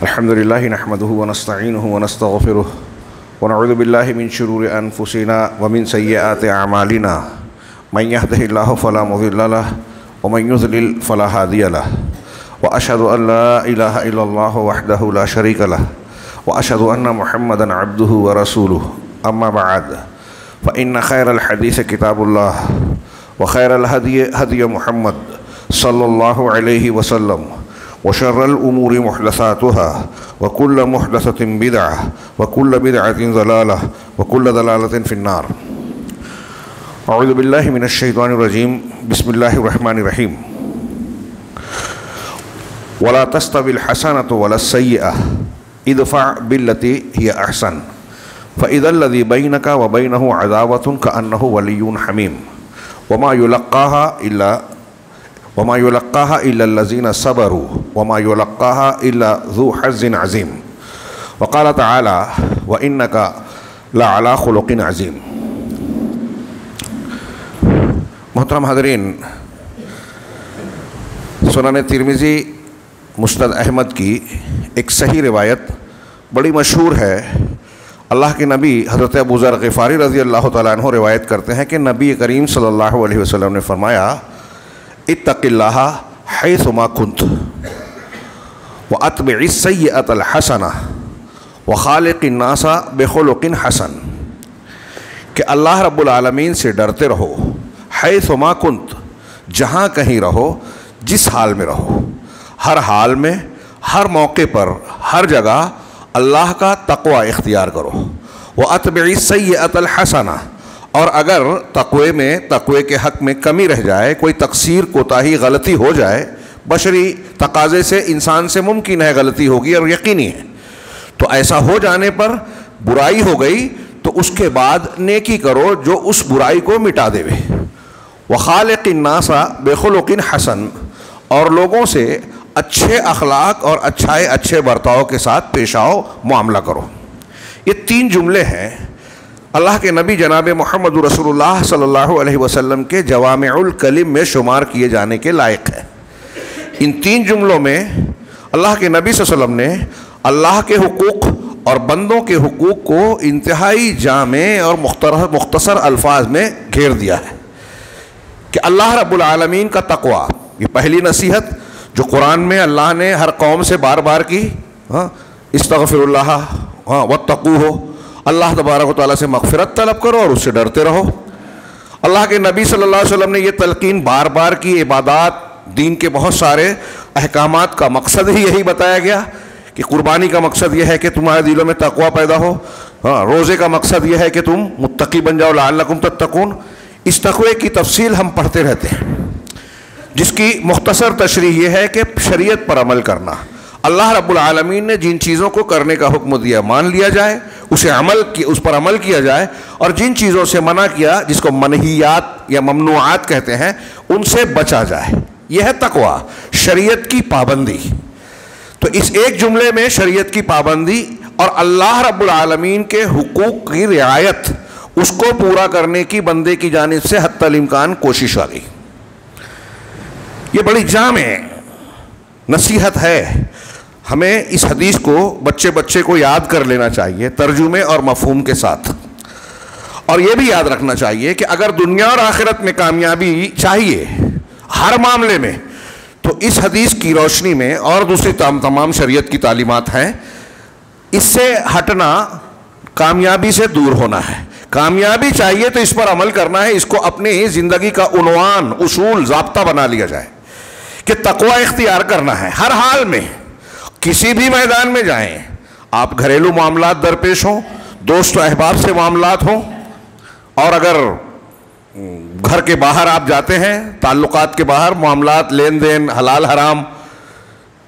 الحمد لله نحمده ونستعينه ونستغفره ونعوذ بالله من شرور أنفسنا ومن سيئات أعمالنا من يهده الله فلا مضل له ومن يضلل فلا هادي له وأشهد أن لا إله إلا الله وحده لا شريك له وأشهد أن محمدا عبده ورسوله أما بعد فإن خير الحديث كتاب الله وخير الهدي هدي محمد صلى الله عليه وسلم وشر الأمور محدثاتها وكل محدثة بدعة وكل بدعة ضلالة وكل ضلالة في النار. أعوذ بالله من الشيطان الرجيم. بسم الله الرحمن الرحيم. ولا تستوي الحسنة ولا السيئة ادفع بالتي هي أحسن فإذا الذي بينك وبينه عداوة كأنه ولي حميم وما يلقاها إلا الذين صبروا وما يلقاها إلا ذو حظ عظيم. وقال تعالى وإنك لعلى خلق عظيم. محترم حاضرین، سنن ترمذی مسند احمد کی ایک صحیح روایت بڑی مشہور ہے. اللہ کے نبی حضرت ابو ذر غفاری رضی اللہ تعالیٰ عنہ روایت کرتے ہیں کہ نبی کریم صلی اللہ علیہ وسلم نے فرمایا اتق اللہ حیث ما کنت واتبع السیئۃ الحسنہ وخالق الناس بخلق حسن، کہ اللہ رب العالمین سے ڈرتے رہو حیث ما کنت، جہاں کہیں رہو، جس حال میں رہو، ہر حال میں، ہر موقع پر، ہر جگہ اللہ کا تقوی اختیار کرو. واتبع السیئۃ الحسنہ، اور اگر تقوی کے حق میں کمی رہ جائے، کوئی تقصیر، کوتاہی، غلطی ہو جائے، بشری تقاضے سے انسان سے ممکن ہے غلطی ہوگی اور یقینی ہے، تو ایسا ہو جانے پر برائی ہو گئی تو اس کے بعد نیکی کرو جو اس برائی کو مٹا دے. وخالق الناس بخلق حسن، اور لوگوں سے اچھے اخلاق اور اچھے برتاؤ کے ساتھ پیش آؤ، معاملہ کرو. یہ تین جملے ہیں اللہ کے نبی جناب محمد رسول اللہ صلی اللہ علیہ وسلم کے جوامع الکلم میں شمار کیے جانے کے لائق ہے. ان تین جملوں میں اللہ کے نبی صلی اللہ علیہ وسلم نے اللہ کے حقوق اور بندوں کے حقوق کو انتہائی جامع اور مختصر الفاظ میں گھیر دیا ہے کہ اللہ رب العالمین کا تقوی، یہ پہلی نصیحت جو قرآن میں اللہ نے ہر قوم سے بار بار کی. استغفر اللہ واتقوہ، اللہ تبارک و تعالیٰ سے مغفرت طلب کرو اور اس سے ڈرتے رہو. اللہ کے نبی صلی اللہ علیہ وسلم نے یہ تلقین بار بار کی. عبادات، دین کے بہت سارے احکامات کا مقصد ہی یہی بتایا گیا کہ قربانی کا مقصد یہ ہے کہ تمہارے دلوں میں تقوی پیدا ہو. روزے کا مقصد یہ ہے کہ تم متقی بن جاؤ، لعلکم تتقون. اس تقوی کی تفصیل ہم پڑھتے رہتے ہیں، جس کی مختصر تشریح یہ ہے کہ شریعت پر عمل کرنا. اللہ رب العالمین نے جن چیزوں کو کرنے کا حکم دیا مان لیا جائے، اس پر عمل کیا جائے، اور جن چیزوں سے منع کیا، جس کو منہیات یا ممنوعات کہتے ہیں، ان سے بچا جائے. یہ ہے تقوی، شریعت کی پابندی. تو اس ایک جملے میں شریعت کی پابندی اور اللہ رب العالمین کے حقوق کی رعایت، اس کو پورا کرنے کی بندے کی جانب سے حتی الامکان کوشش آ گئی. یہ بڑی جامع نصیحت ہے. ہمیں اس حدیث کو بچے کو یاد کر لینا چاہیے ترجمے اور مفہوم کے ساتھ، اور یہ بھی یاد رکھنا چاہیے کہ اگر دنیا اور آخرت میں کامیابی چاہیے ہر معاملے میں، تو اس حدیث کی روشنی میں اور دوسری تمام شریعت کی تعلیمات ہیں. اس سے ہٹنا کامیابی سے دور ہونا ہے. کامیابی چاہیے تو اس پر عمل کرنا ہے، اس کو اپنی زندگی کا عنوان، اصول، ضابطہ بنا لیا جائے کہ تقوی اختیار کرنا ہے ہر حال میں. کسی بھی میدان میں جائیں، آپ گھریلو معاملات درپیش ہوں، دوست و احباب سے معاملات ہوں، اور اگر گھر کے باہر آپ جاتے ہیں، تعلقات کے باہر معاملات، لین دین، حلال حرام،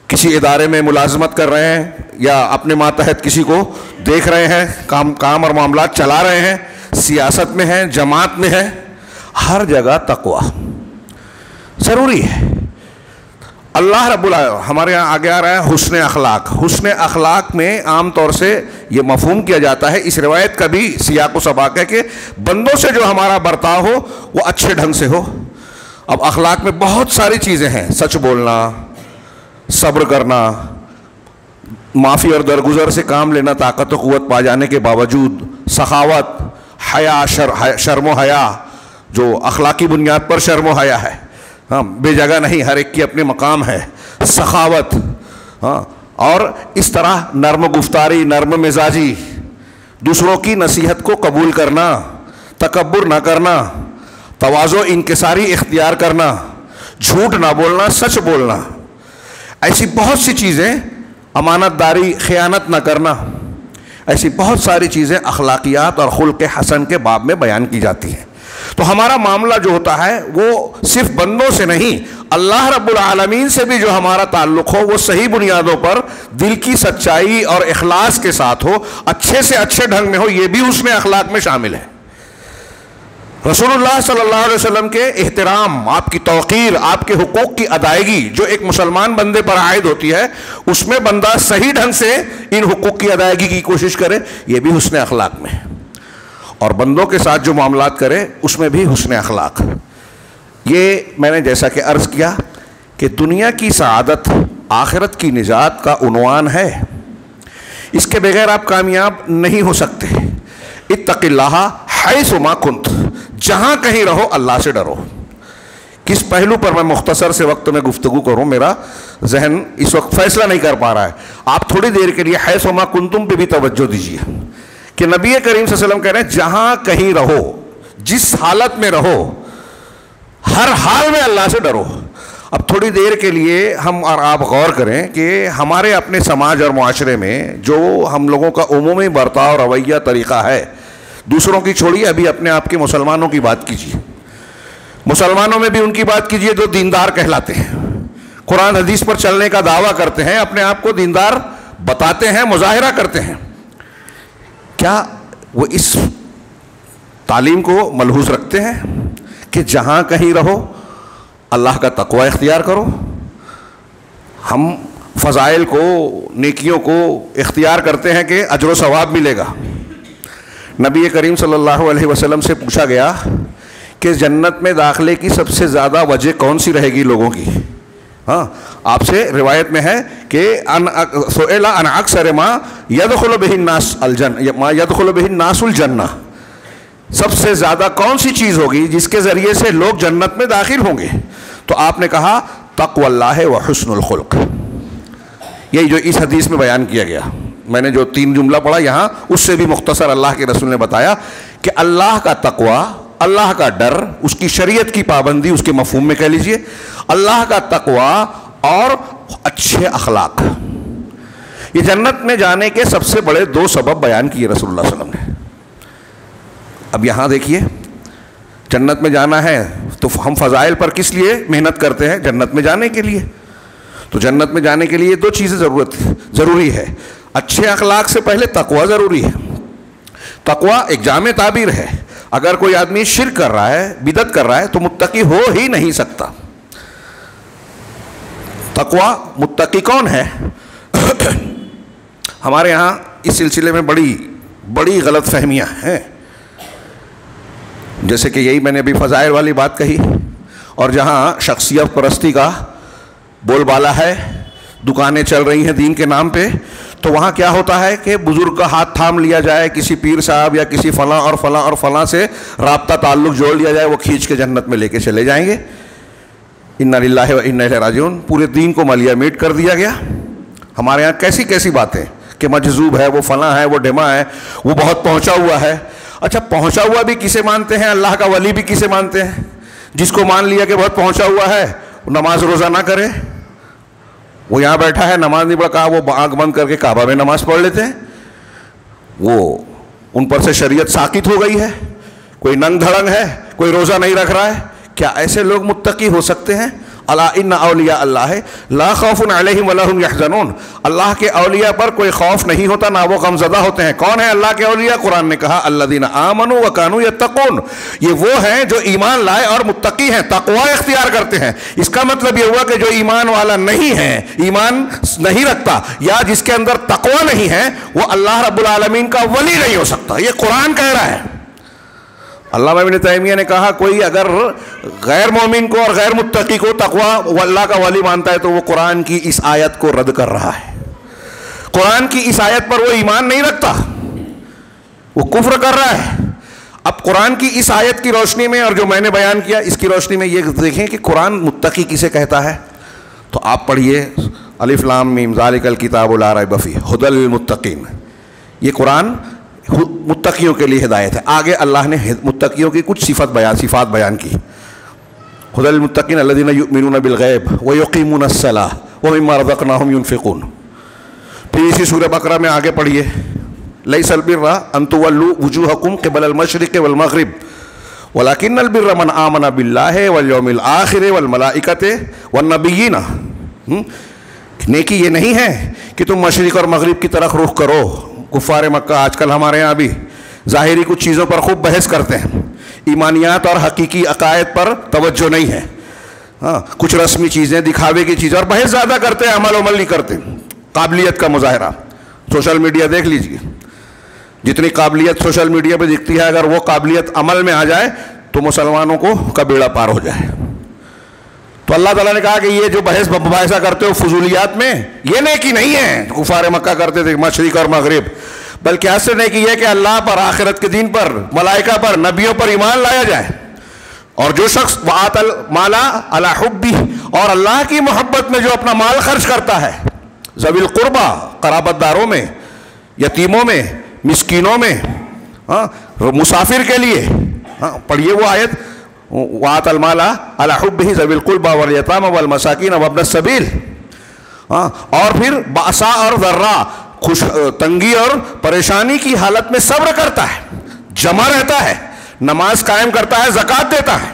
کسی ادارے میں ملازمت کر رہے ہیں یا اپنے ماتحت کسی کو دیکھ رہے ہیں، کام اور معاملات چلا رہے ہیں، سیاست میں ہیں، جماعت میں ہیں، ہر جگہ تقوی ضروری ہے. اللہ رب العالمین ہمارے یہاں آگے آ رہا ہے حسن اخلاق. حسن اخلاق میں عام طور سے یہ مفہوم کیا جاتا ہے، اس روایت کا بھی سیاق و سباق ہے کہ بندوں سے جو ہمارا برتاؤ ہو وہ اچھے ڈھنگ سے ہو. اب اخلاق میں بہت ساری چیزیں ہیں، سچ بولنا، صبر کرنا، معافی اور درگزر سے کام لینا طاقت و قوت پا جانے کے باوجود، سخاوت، حیا، شرم و حیا، جو اخلاقی بنیاد پر شرم و حیا ہے، ہاں بے جگہ نہیں، ہر ایک کی اپنے مقام ہے، سخاوت، ہاں اور اس طرح نرم گفتاری، نرم مزاجی، دوسروں کی نصیحت کو قبول کرنا، تکبر نہ کرنا، تواضع انکساری اختیار کرنا، جھوٹ نہ بولنا، سچ بولنا، ایسی بہت سی چیزیں، امانت داری، خیانت نہ کرنا، ایسی بہت ساری چیزیں اخلاقیات اور خلق حسن کے باب میں بیان کی جاتی ہیں۔ تو ہمارا معاملہ جو ہوتا ہے وہ صرف بندوں سے نہیں، اللہ رب العالمین سے بھی جو ہمارا تعلق ہو وہ صحیح بنیادوں پر دل کی سچائی اور اخلاص کے ساتھ ہو، اچھے سے اچھے ڈھنگ میں ہو، یہ بھی حسن اخلاق میں شامل ہے۔ رسول اللہ صلی اللہ علیہ وسلم کے احترام، آپ کی توقیر، آپ کے حقوق کی ادائیگی جو ایک مسلمان بندے پر عائد ہوتی ہے، اس میں بندہ صحیح ڈھنگ سے ان حقوق کی ادائیگی کی کوشش کرے، یہ بھی حسن اخلاق میں ہے۔ اور بندوں کے ساتھ جو معاملات کرے اس میں بھی حسن اخلاق۔ یہ میں نے جیسا کہ عرض کیا کہ دنیا کی سعادت آخرت کی نجات کا عنوان ہے، اس کے بغیر آپ کامیاب نہیں ہو سکتے۔ اتق اللہ حیث ما کنت، جہاں کہیں رہو اللہ سے ڈرو۔ کس پہلو پر میں مختصر سے وقت میں گفتگو کروں، میرا ذہن اس وقت فیصلہ نہیں کر پا رہا ہے۔ آپ تھوڑی دیر کے لیے حیث ما کنتم پہ بھی توجہ دیجیے کہ نبی کریم صلی اللہ علیہ وسلم کہہ رہے ہیں جہاں کہیں رہو، جس حالت میں رہو، ہر حال میں اللہ سے ڈرو۔ اب تھوڑی دیر کے لیے ہم اور آپ غور کریں کہ ہمارے اپنے سماج اور معاشرے میں جو ہم لوگوں کا عمومی برتاؤ، رویہ، طریقہ ہے، دوسروں کی چھوڑیے، ابھی اپنے آپ کے مسلمانوں کی بات کیجیے۔ مسلمانوں میں بھی ان کی بات کیجیے جو دیندار کہلاتے ہیں، قرآن حدیث پر چلنے کا دعویٰ کرتے ہیں، اپنے آپ کو دیندار بتاتے ہیں، مظاہرہ کرتے ہیں۔ کیا وہ اس تعلیم کو ملحوظ رکھتے ہیں کہ جہاں کہیں رہو اللہ کا تقوی اختیار کرو؟ ہم فضائل کو، نیکیوں کو اختیار کرتے ہیں کہ اجر و ثواب ملے گا۔ نبی کریم صلی اللہ علیہ وسلم سے پوچھا گیا کہ جنت میں داخلے کی سب سے زیادہ وجہ کون سی رہے گی لوگوں کی؟ ہاں آپ سے روایت میں ہے کہ سئل عن اکثر ما يدخل به الناس الجنہ، ما يدخل به الناس الجنہ، سب سے زیادہ کون سی چیز ہوگی جس کے ذریعے سے لوگ جنت میں داخل ہوں گے؟ تو آپ نے کہا تقوی اللہ و حسن الخلق۔ یہی جو اس حدیث میں بیان کیا گیا، میں نے جو 3 جملہ پڑھا یہاں، اس سے بھی مختصر اللہ کے رسول نے بتایا کہ اللہ کا تقوی، اللہ کا ڈر، اس کی شریعت کی پابندی، اس کے مفہوم میں کہہ لیجئے، اللہ کا تقوی اور اچھے اخلاق، یہ جنت میں جانے کے سب سے بڑے 2 سبب بیان کیے رسول اللہ صلی اللہ علیہ وسلم نے۔ اب یہاں دیکھیے، جنت میں جانا ہے تو ہم فضائل پر کس لیے محنت کرتے ہیں؟ جنت میں جانے کے لیے۔ تو جنت میں جانے کے لیے 2 چیزیں ضروری ہے۔ اچھے اخلاق سے پہلے تقوی ضروری ہے۔ تقوی ایک جامع تعبیر ہے، اگر کوئی آدمی شرک کر رہا ہے، بدعت کر رہا ہے تو متقی ہو ہی نہیں سکتا۔ تقوی، متقی کون ہے؟ ہمارے ہاں اس سلسلے میں بڑی غلط فہمیاں ہیں، جیسے کہ یہی میں نے ابھی فضائل والی بات کہی، اور جہاں شخصیت پرستی کا بول بالا ہے، دکانیں چل رہی ہیں دین کے نام پہ، تو وہاں کیا ہوتا ہے کہ بزرگ کا ہاتھ تھام لیا جائے، کسی پیر صاحب یا کسی فلاں اور فلاں اور فلاں سے رابطہ تعلق جوڑ لیا جائے، وہ کھینچ کے جنت میں لے کے چلے جائیں گے۔ انا للہ و انا الیہ راجعون، پورے دین کو ملیہ میٹ کر دیا گیا۔ ہمارے ہاں کیسی کیسی باتیں کہ مجذوب ہے، وہ فلاں ہے، وہ ڈھما ہے، وہ بہت پہنچا ہوا ہے۔ اچھا پہنچا ہوا بھی کسے مانتے ہیں؟ اللہ کا ولی بھی کسے مانتے ہیں؟ جس کو مان لیا کہ بہت پہنچا ہوا ہے، نماز روزہ نہ کرے، وہ یہاں بیٹھا ہے نماز نہیں پڑھا، وہ آنکھ بند کر کے کعبہ میں نماز پڑھ لیتے ہیں، وہ ان پر سے شریعت ساقط ہو گئی ہے، کوئی ننگ دھڑنگ ہے، کوئی روزہ نہیں رکھ رہا ہے۔ کیا ایسے لوگ متقی ہو سکتے ہیں؟ الا ان اولیاء اللہ لا خوف علیہم ولا هم یحزنون، اللہ کے اولیاء پر کوئی خوف نہیں ہوتا، نہ وہ غمزدہ ہوتے ہیں۔ کون ہے اللہ کے اولیاء؟ قرآن نے کہا الذین آمنوا وکانوا یتقون، یہ وہ ہیں جو ایمان لائے اور متقی ہیں، تقوی اختیار کرتے ہیں۔ اس کا مطلب یہ ہوا کہ جو ایمان والا نہیں ہے، ایمان نہیں رکھتا، یا جس کے اندر تقوی نہیں ہے، وہ اللہ رب العالمین کا ولی نہیں ہو سکتا۔ یہ قرآن کہہ رہا ہے۔ علامہ ابن تیمیہ نے کہا کوئی اگر غیر مومن کو اور غیر متقی کو تقوی و اللہ کا ولی مانتا ہے تو وہ قرآن کی اس آیت کو رد کر رہا ہے۔ قرآن کی اس آیت پر وہ ایمان نہیں رکھتا, وہ کفر کر رہا ہے. اب قرآن کی اس آیت کی روشنی میں اور جو میں نے بیان کیا اس کی روشنی میں یہ دیکھیں کہ قرآن متقی کسے کہتا ہے. تو آپ پڑھیے الف لام میم ذالک الکتاب لا ریب فیہ ھدی للمتقین, یہ قرآن متقیوں کے لیے ہدایت ہے. آگے اللہ نے متقیوں کی کچھ صفات بیان کی. ھدی للمتقین الذین یؤمنون بالغیب ویقیمون الصلاۃ ومما رزقناہم ینفقون. پھر اسی سورہ بقرہ میں آگے پڑھیے لیس البر ان تولوا وجوہکم قبل المشرق والمغرب ولکن البر من آمن باللہ والیوم الآخر والملائکۃ والنبیین. نیکی یہ نہیں ہے کہ تم مشرق اور مغرب کی طرف رخ کرو. کفار مکہ آج کل ہمارے یہاں بھی ظاہری کچھ چیزوں پر خوب بحث کرتے ہیں, ایمانیات اور حقیقی عقائد پر توجہ نہیں ہے. کچھ رسمی چیزیں, دکھاوے کی چیزیں, اور بحث زیادہ کرتے ہیں, عمل نہیں کرتے. قابلیت کا مظاہرہ سوشل میڈیا دیکھ لیجیے, جتنی قابلیت سوشل میڈیا پہ دکھتی ہے اگر وہ قابلیت عمل میں آ جائے تو مسلمانوں کو کا بیڑا پار ہو جائے. تو اللہ تعالیٰ نے کہا کہ یہ جو بحث مباحثہ کرتے ہو فضولیات میں, یہ نیکی نہیں ہے. کفار مکہ کرتے تھے مشرق اور مغرب, بلکہ اصل نیکی یہ کہ اللہ پر, آخرت کے دین پر, ملائکہ پر, نبیوں پر ایمان لایا جائے. اور جو شخص وآت المال علی حبہ, اور اللہ کی محبت میں جو اپنا مال خرچ کرتا ہے, ذوی القربہ قرابت داروں میں, یتیموں میں, مسکینوں میں, مسافر کے لیے. پڑھیے وہ آیت وآت المال علی حبہ ذوی القربى والیتامى والمساکین وابن السبیل. اور پھر بأساء اور ضراء, تنگی اور پریشانی کی حالت میں صبر کرتا ہے, جمع رہتا ہے, نماز قائم کرتا ہے, زکوٰۃ دیتا ہے.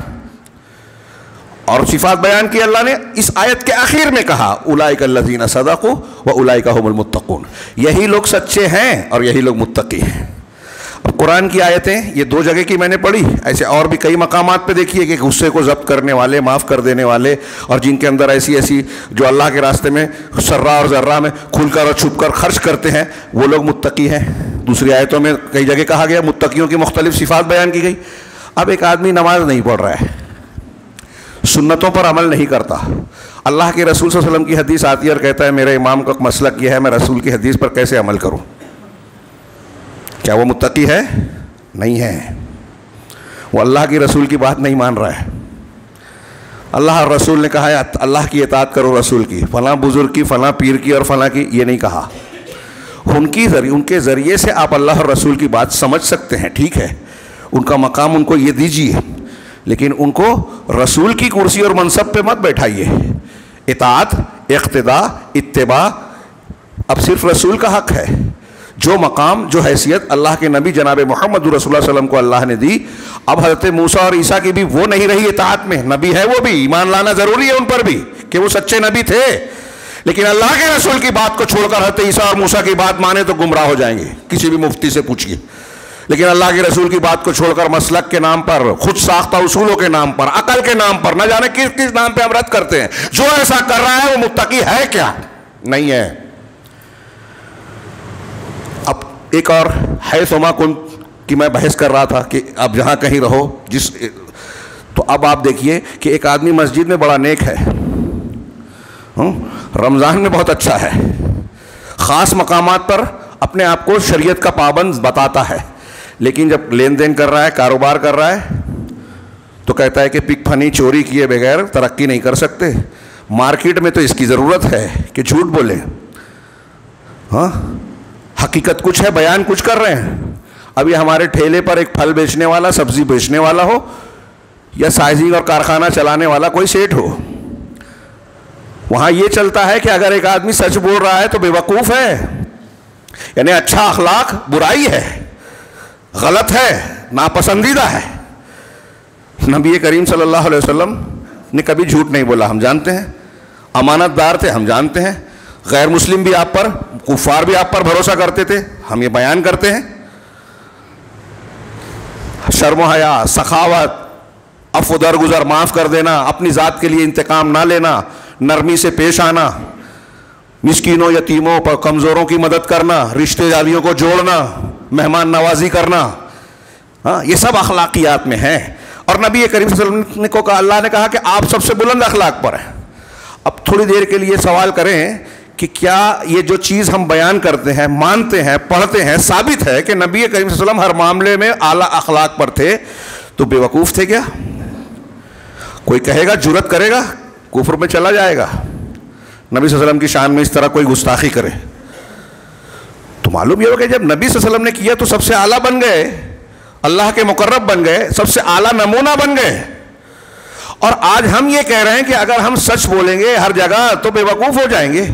اور صفات بیان کی اللہ نے اس آیت کے آخر میں کہا اولئک الذین صدقوا واولئک هم المتقون. یہی لوگ سچے ہیں اور یہی لوگ متقی ہیں. اب قرآن کی آیتیں یہ 2 جگہ کی میں نے پڑھی, ایسے اور بھی کئی مقامات پہ دیکھیے کہ غصے کو ضبط کرنے والے, معاف کر دینے والے, اور جن کے اندر ایسی جو اللہ کے راستے میں سرا اور ذرہ میں کھل کر اور چھپ کر خرچ کرتے ہیں, وہ لوگ متقی ہیں. دوسری آیتوں میں کئی جگہ کہا گیا, متقیوں کی مختلف صفات بیان کی گئی. اب ایک آدمی نماز نہیں پڑھ رہا ہے, سنتوں پر عمل نہیں کرتا, اللہ کے رسول صلی اللہ علیہ وسلم کی حدیث آتی ہے اور کہتا ہے میرے امام کا مسلک یہ ہے, میں رسول کی حدیث پر کیسے عمل کروں. کیا وہ متقی ہے؟ نہیں ہے. وہ اللہ کی رسول کی بات نہیں مان رہا ہے. اللہ اور رسول نے کہا ہے اللہ کی اطاعت کرو, رسول کی, فلاں بزرگ کی, فلاں پیر کی اور فلاں کی, یہ نہیں کہا. ان کے ذریعے سے آپ اللہ اور رسول کی بات سمجھ سکتے ہیں, ٹھیک ہے, ان کا مقام ان کو یہ دیجیے, لیکن ان کو رسول کی کرسی اور منصب پہ مت بیٹھائیے. اطاعت, اقتداء, اتباع اب صرف رسول کا حق ہے. جو مقام, جو حیثیت اللہ کے نبی جناب محمد رسول اللہ صلی اللہ علیہ وسلم کو اللہ نے دی, اب حضرت موسیٰ اور عیسیٰ کی بھی وہ نہیں رہی اطاعت میں. نبی ہے وہ بھی, ایمان لانا ضروری ہے ان پر بھی کہ وہ سچے نبی تھے, لیکن اللہ کے رسول کی بات کو چھوڑ کر حضرت عیسیٰ اور موسیٰ کی بات مانے تو گمراہ ہو جائیں گے. کسی بھی مفتی سے پوچھیے. لیکن اللہ کے رسول کی بات کو چھوڑ کر مسلک کے نام پر, خود ساختہ اصولوں کے نام پر, عقل کے نام پر, نہ جانے کس کس نام پہ ہم رد کرتے ہیں. جو ایسا کر رہا ہے وہ متقی ہے کیا؟ نہیں ہے. اب ایک اور حیث وما کنت کی میں بحث کر رہا تھا کہ اب جہاں کہیں رہو تو اب آپ دیکھیے کہ ایک آدمی مسجد میں بڑا نیک ہے, رمضان میں بہت اچھا ہے, خاص مقامات پر اپنے آپ کو شریعت کا پابند بتاتا ہے, لیکن جب لین دین کر رہا ہے, کاروبار کر رہا ہے, تو کہتا ہے کہ پک پھنی چوری کیے بغیر ترقی نہیں کر سکتے. مارکیٹ میں تو اس کی ضرورت ہے کہ جھوٹ بولے. حقیقت کچھ ہے, بیان کچھ کر رہے ہیں. ابھی ہمارے ٹھیلے پر ایک پھل بیچنے والا, سبزی بیچنے والا ہو, یا سائزنگ اور کارخانہ چلانے والا کوئی سیٹ ہو, وہاں یہ چلتا ہے کہ اگر ایک آدمی سچ بول رہا ہے تو بے وقوف ہے, یعنی اچھا اخلاق برائی ہے, غلط ہے, ناپسندیدہ ہے. نبی کریم صلی اللہ علیہ وسلم نے کبھی جھوٹ نہیں بولا, ہم جانتے ہیں, امانت دار تھے, ہم جانتے ہیں. غیر مسلم بھی آپ پر, کفار بھی آپ پر بھروسہ کرتے تھے, ہم یہ بیان کرتے ہیں. شرم و حیا, سخاوت, عفو درگزر, معاف کر دینا, اپنی ذات کے لیے انتقام نہ لینا, نرمی سے پیش آنا, مسکینوں, یتیموں, کمزوروں کی مدد کرنا, رشتے داریوں کو جوڑنا, مہمان نوازی کرنا, یہ سب اخلاقیات میں ہیں. اور نبی کریم صلی اللہ علیہ وسلم کو کہا, اللہ نے کہا کہ آپ سب سے بلند اخلاق پر ہیں. اب تھوڑی دیر کے لیے سوال کریں کہ کیا یہ جو چیز ہم بیان کرتے ہیں، مانتے ہیں، پڑھتے ہیں، ثابت ہے کہ نبی کریم صلی اللہ علیہ وسلم ہر معاملے میں اعلیٰ اخلاق پر تھے، تو بے وقوف تھے کیا؟ کوئی کہے گا، جرأت کرے گا، کفر میں چلا جائے گا نبی صلی اللہ علیہ وسلم کی شان میں اس طرح کوئی گستاخی کرے؟ تو معلوم یہ ہو کہ جب نبی صلی اللہ علیہ وسلم نے کیا تو سب سے اعلیٰ بن گئے، اللہ کے مقرب بن گئے، سب سے اعلیٰ نمونہ بن گئے۔ اور آج ہم یہ کہہ رہے ہیں کہ اگر ہم سچ بولیں گے ہر جگہ تو بے وقوف ہو جائیں گے،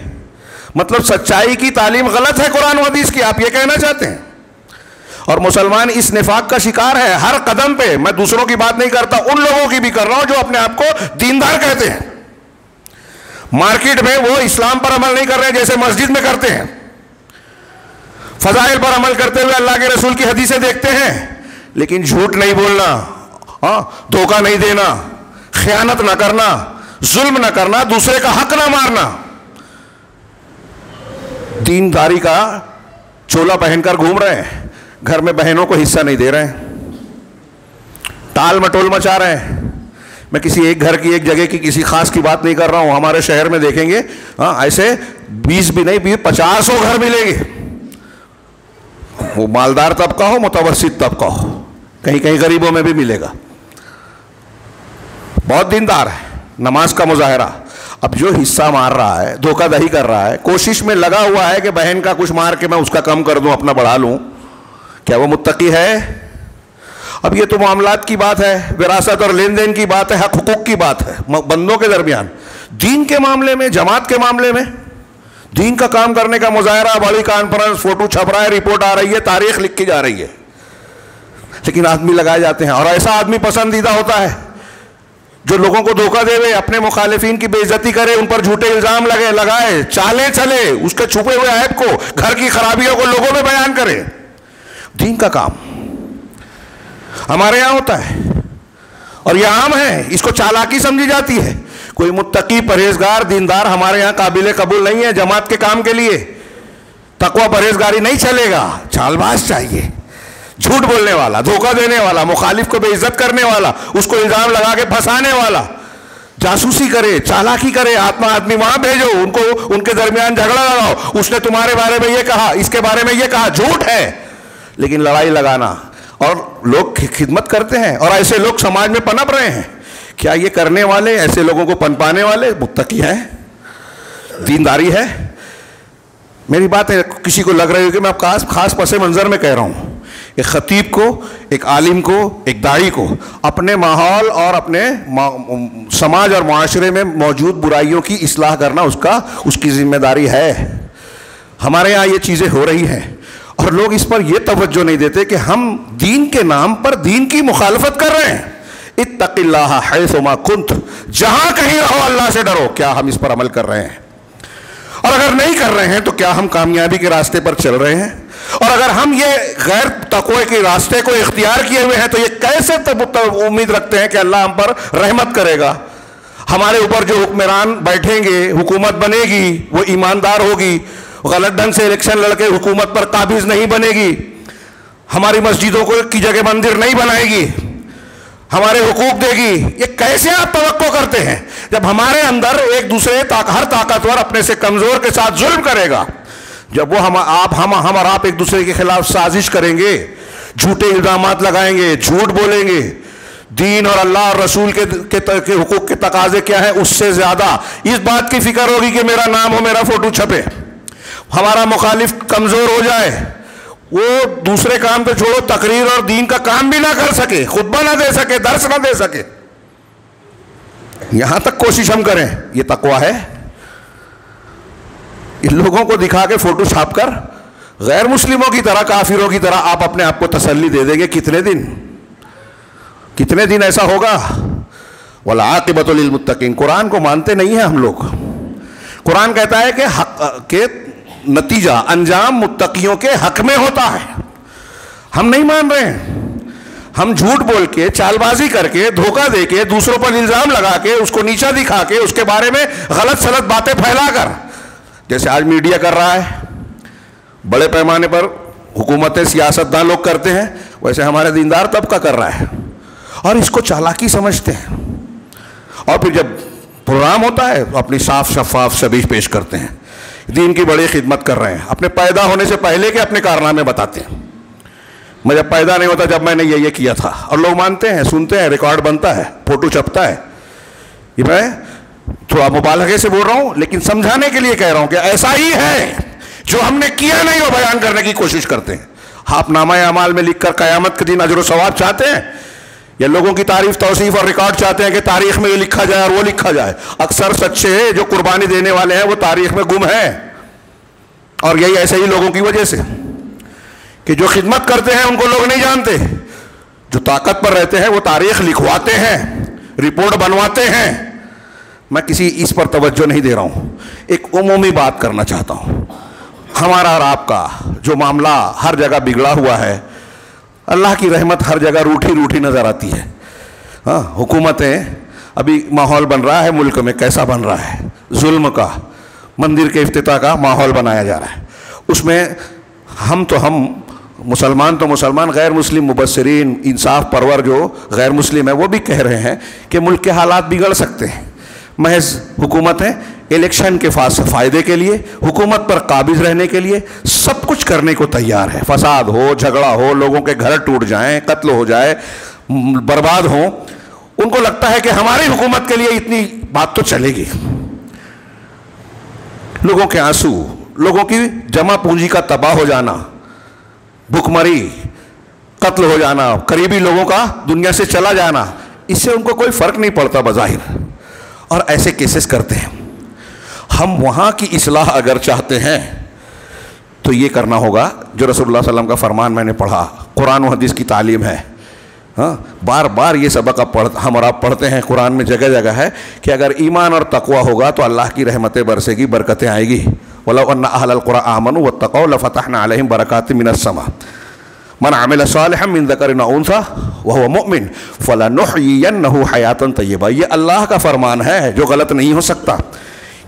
مطلب سچائی کی تعلیم غلط ہے قرآن و حدیث کی، آپ یہ کہنا چاہتے ہیں؟ اور مسلمان اس نفاق کا شکار ہے ہر قدم پہ۔ میں دوسروں کی بات نہیں کرتا، ان لوگوں کی بھی کر رہا ہوں جو اپنے آپ کو دیندار کہتے ہیں، مارکیٹ میں وہ اسلام پر عمل نہیں کر رہے جیسے مسجد میں کرتے ہیں، فضائل پر عمل کرتے ہوئے اللہ کے رسول کی حدیثیں دیکھتے ہیں، لیکن جھوٹ نہیں بولنا، دھوکہ نہیں دینا، خیانت نہ کرنا، ظلم نہ کرنا، دوسرے کا حق نہ مارنا، دینداری کا چولا پہن کر گھوم رہے ہیں، گھر میں بہنوں کو حصہ نہیں دے رہے ہیں، ٹال مٹول مچا رہے ہیں۔ میں کسی ایک گھر کی، ایک جگہ کی، کسی خاص کی بات نہیں کر رہا ہوں، ہمارے شہر میں دیکھیں گے ایسے 20 بھی نہیں 50 گھر ملیں گے، وہ مالدار طبقہ ہو، متوسط طبقہ ہو، کہیں کہیں غریبوں میں بھی ملے گا، بہت دیندار ہے، نماز کا مظاہرہ۔ اب جو حصہ مار رہا ہے، دھوکہ دہی کر رہا ہے، کوشش میں لگا ہوا ہے کہ بہن کا کچھ مار کے میں اس کا کم کر دوں، اپنا بڑھا لوں، کیا وہ متقی ہے؟ اب یہ تو معاملات کی بات ہے، وراثت اور لین دین کی بات ہے، حق حقوق کی بات ہے بندوں کے درمیان۔ دین کے معاملے میں، جماعت کے معاملے میں، دین کا کام کرنے کا مظاہرہ، بڑی کانفرنس، فوٹو چھپ رہا ہے، رپورٹ آ رہی ہے، تاریخ لکھی جا رہی ہے، لیکن آدمی لگائے جاتے ہیں۔ اور ایسا آدمی پسندیدہ ہوتا ہے جو لوگوں کو دھوکہ دے ہوئے، اپنے مخالفین کی بے عزتی کرے، ان پر جھوٹے الزام لگائے، چالیں چلے، اس کے چھپے ہوئے عیب کو، گھر کی خرابیوں کو لوگوں میں بیان کرے۔ دین کا کام ہمارے یہاں ہوتا ہے اور یہ عام ہے، اس کو چالاکی سمجھی جاتی ہے۔ کوئی متقی، پرہیزگار، دیندار ہمارے یہاں قابل قبول نہیں ہے جماعت کے کام کے لیے۔ تقوی پرہیزگاری نہیں چلے گا، چال باز چاہیے، جھوٹ بولنے والا، دھوکہ دینے والا، مخالف کو بے عزت کرنے والا، اس کو الزام لگا کے پھنسانے والا، جاسوسی کرے، چالاکی کرے، آدمی وہاں بھیجو، ان کو ان کے درمیان جھگڑا لگاؤ، اس نے تمہارے بارے میں یہ کہا، اس کے بارے میں یہ کہا، جھوٹ ہے لیکن لڑائی لگانا، اور لوگ خدمت کرتے ہیں، اور ایسے لوگ سماج میں پنپ رہے ہیں۔ کیا یہ کرنے والے، ایسے لوگوں کو پنپانے والے متقی ہیں؟ دینداری ہے؟ میری بات ہے، کسی کو لگ رہی ہے کہ میں خاص پس منظر میں کہہ رہا ہوں، ایک خطیب کو، ایک عالم کو، ایک داعی کو اپنے ماحول اور اپنے سماج اور معاشرے میں موجود برائیوں کی اصلاح کرنا اس کی ذمہ داری ہے۔ ہمارے یہاں یہ چیزیں ہو رہی ہیں اور لوگ اس پر یہ توجہ نہیں دیتے کہ ہم دین کے نام پر دین کی مخالفت کر رہے ہیں۔ اتق اللہ حیث ما کنت، جہاں کہیں رہو اللہ سے ڈرو۔ کیا ہم اس پر عمل کر رہے ہیں؟ اور اگر نہیں کر رہے ہیں تو کیا ہم کامیابی کے راستے پر چل رہے ہیں؟ اور اگر ہم یہ غیر تقوی کے راستے کو اختیار کیے ہوئے ہیں تو یہ کیسے امید رکھتے ہیں کہ اللہ ہم پر رحمت کرے گا؟ ہمارے اوپر جو حکمران بیٹھیں گے، حکومت بنے گی، وہ ایماندار ہوگی، غلط ڈھنگ سے الیکشن لڑ کے حکومت پر قابض نہیں بنے گی، ہماری مسجدوں کی جگہ مندر نہیں بنائے گی، ہمارے حقوق دے گی۔ یہ کیسے آپ توقع کرتے ہیں جب ہمارے اندر ایک دوسرے ہر طاقتور اپنے سے کمزور کے ساتھ ظلم کرے گا؟ جب وہ ہم اور آپ ایک دوسرے کے خلاف سازش کریں گے، جھوٹے الزامات لگائیں گے، جھوٹ بولیں گے، دین اور اللہ اور رسول کے حقوق کے تقاضے کیا ہیں، اس سے زیادہ اس بات کی فکر ہوگی کہ میرا نام ہو، میرا فوٹو چھپے، ہمارا مخالف کمزور ہو جائے، وہ دوسرے کام تو چھوڑو، تقریر اور دین کا کام بھی نہ کر سکے، خطبہ نہ دے سکے، درس نہ دے سکے، یہاں تک کوشش ہم کریں۔ یہ تقویٰ ہے؟ ان لوگوں کو دکھا کے فوٹو چھاپ کر غیر مسلموں کی طرح، کافروں کی طرح آپ اپنے آپ کو تسلی دے دیں گے؟ کتنے دن ایسا ہوگا؟ والعاقبۃ للمتقین۔ قرآن کو مانتے نہیں ہیں ہم لوگ۔ قرآن کہتا ہے کہ حق کے نتیجہ، انجام متقیوں کے حق میں ہوتا ہے۔ ہم نہیں مان رہے ہیں، ہم جھوٹ بول کے، چال بازی کر کے، دھوکہ دے کے، دوسروں پر الزام لگا کے، اس کو نیچا دکھا کے، اس کے بارے میں غلط سلط باتیں پھیلا کر، جیسے آج میڈیا کر رہا ہے، بڑے پیمانے پر حکومتیں، سیاستدان لوگ کرتے ہیں، ویسے ہمارے دیندار طبقہ کر رہا ہے، اور اس کو چالاکی سمجھتے ہیں، اور پھر جب پروگرام ہوتا ہے تو اپنی صاف شفاف شبیہ پیش کرتے ہیں۔ دین کی بڑی خدمت کر رہے ہیں، اپنے پیدا ہونے سے پہلے کے اپنے کارنامے بتاتے ہیں. میں جب پیدا نہیں ہوتا جب میں نے یہ کیا تھا، اور لوگ مانتے ہیں، سنتے ہیں، ریکارڈ بنتا ہے، فوٹو چھپتا ہے. یہ میں تھوڑا مبالغے سے بول رہا ہوں لیکن سمجھانے کے لیے کہہ رہا ہوں کہ ایسا ہی ہے. جو ہم نے کیا نہیں وہ بیان کرنے کی کوشش کرتے ہیں. آپ نامہ اعمال میں لکھ کر قیامت کے دن اجر و ثواب چاہتے ہیں، یا لوگوں کی تعریف توصیف اور ریکارڈ چاہتے ہیں کہ تاریخ میں یہ لکھا جائے اور وہ لکھا جائے؟ اکثر سچے جو قربانی دینے والے ہیں وہ تاریخ میں گم ہیں، اور یہی ایسے ہی لوگوں کی وجہ سے کہ جو خدمت کرتے ہیں ان کو لوگ نہیں جانتے. جو طاقت پر رہتے ہیں وہ تاریخ لکھواتے ہیں، رپورٹ بنواتے ہیں. میں کسی اس پر توجہ نہیں دے رہا ہوں، ایک عمومی بات کرنا چاہتا ہوں. ہمارا اور آپ کا جو معاملہ ہر جگہ بگڑا ہوا ہے، اللہ کی رحمت ہر جگہ روٹھی روٹھی نظر آتی ہے. ہاں، حکومتیں، ابھی ماحول بن رہا ہے ملک میں، کیسا بن رہا ہے؟ ظلم کا، مندر کے افتتاح کا ماحول بنایا جا رہا ہے. اس میں ہم مسلمان تو مسلمان، غیر مسلم مبصرین، انصاف پرور جو غیر مسلم ہیں وہ بھی کہہ رہے ہیں کہ ملک کے حالات بگڑ سکتے ہیں. محض حکومتیں الیکشن کے فائدے کے لیے، حکومت پر قابض رہنے کے لیے سب کچھ کرنے کو تیار ہے. فساد ہو، جھگڑا ہو، لوگوں کے گھر ٹوٹ جائیں، قتل ہو جائے، برباد ہوں. ان کو لگتا ہے کہ ہماری حکومت کے لیے اتنی بات تو چلے گی. لوگوں کے آنسو، لوگوں کی جمع پونجی کا تباہ ہو جانا، بھوک مری، قتل ہو جانا، قریبی لوگوں کا دنیا سے چلا جانا، اس سے ان کو کوئی فرق نہیں پڑتا بظاہر، اور ایسے کیسز کرتے ہیں. ہم وہاں کی اصلاح اگر چاہتے ہیں تو یہ کرنا ہوگا جو رسول اللہ صلی اللہ علیہ وسلم کا فرمان میں نے پڑھا، قرآن و حدیث کی تعلیم ہے. ہاں، بار بار یہ سبق ہم اور آپ پڑھتے ہیں، قرآن میں جگہ جگہ ہے کہ اگر ایمان اور تقوی ہوگا تو اللہ کی رحمتیں برسے گی، برکتیں آئے گی. وَلَوْ أَنَّ أَهْلَ الْقُرَىٰ آمَنُوا وَاتَّقَوْا لَفَتَحْنَا عَلَيْهِمْ بَرَكَاتٍ مِّنَ السَّمَاءِ مَنْ عَمِلَ صَالِحًا مِّن ذَكَرٍ أَوْ أُنثَىٰ وَهُوَ مُؤْمِنٌ فَلَنُحْيِيَنَّهُ حَيَاةً طَيِّبَةً. یہ اللہ کا فرمان ہے جو غلط نہیں ہو سکتا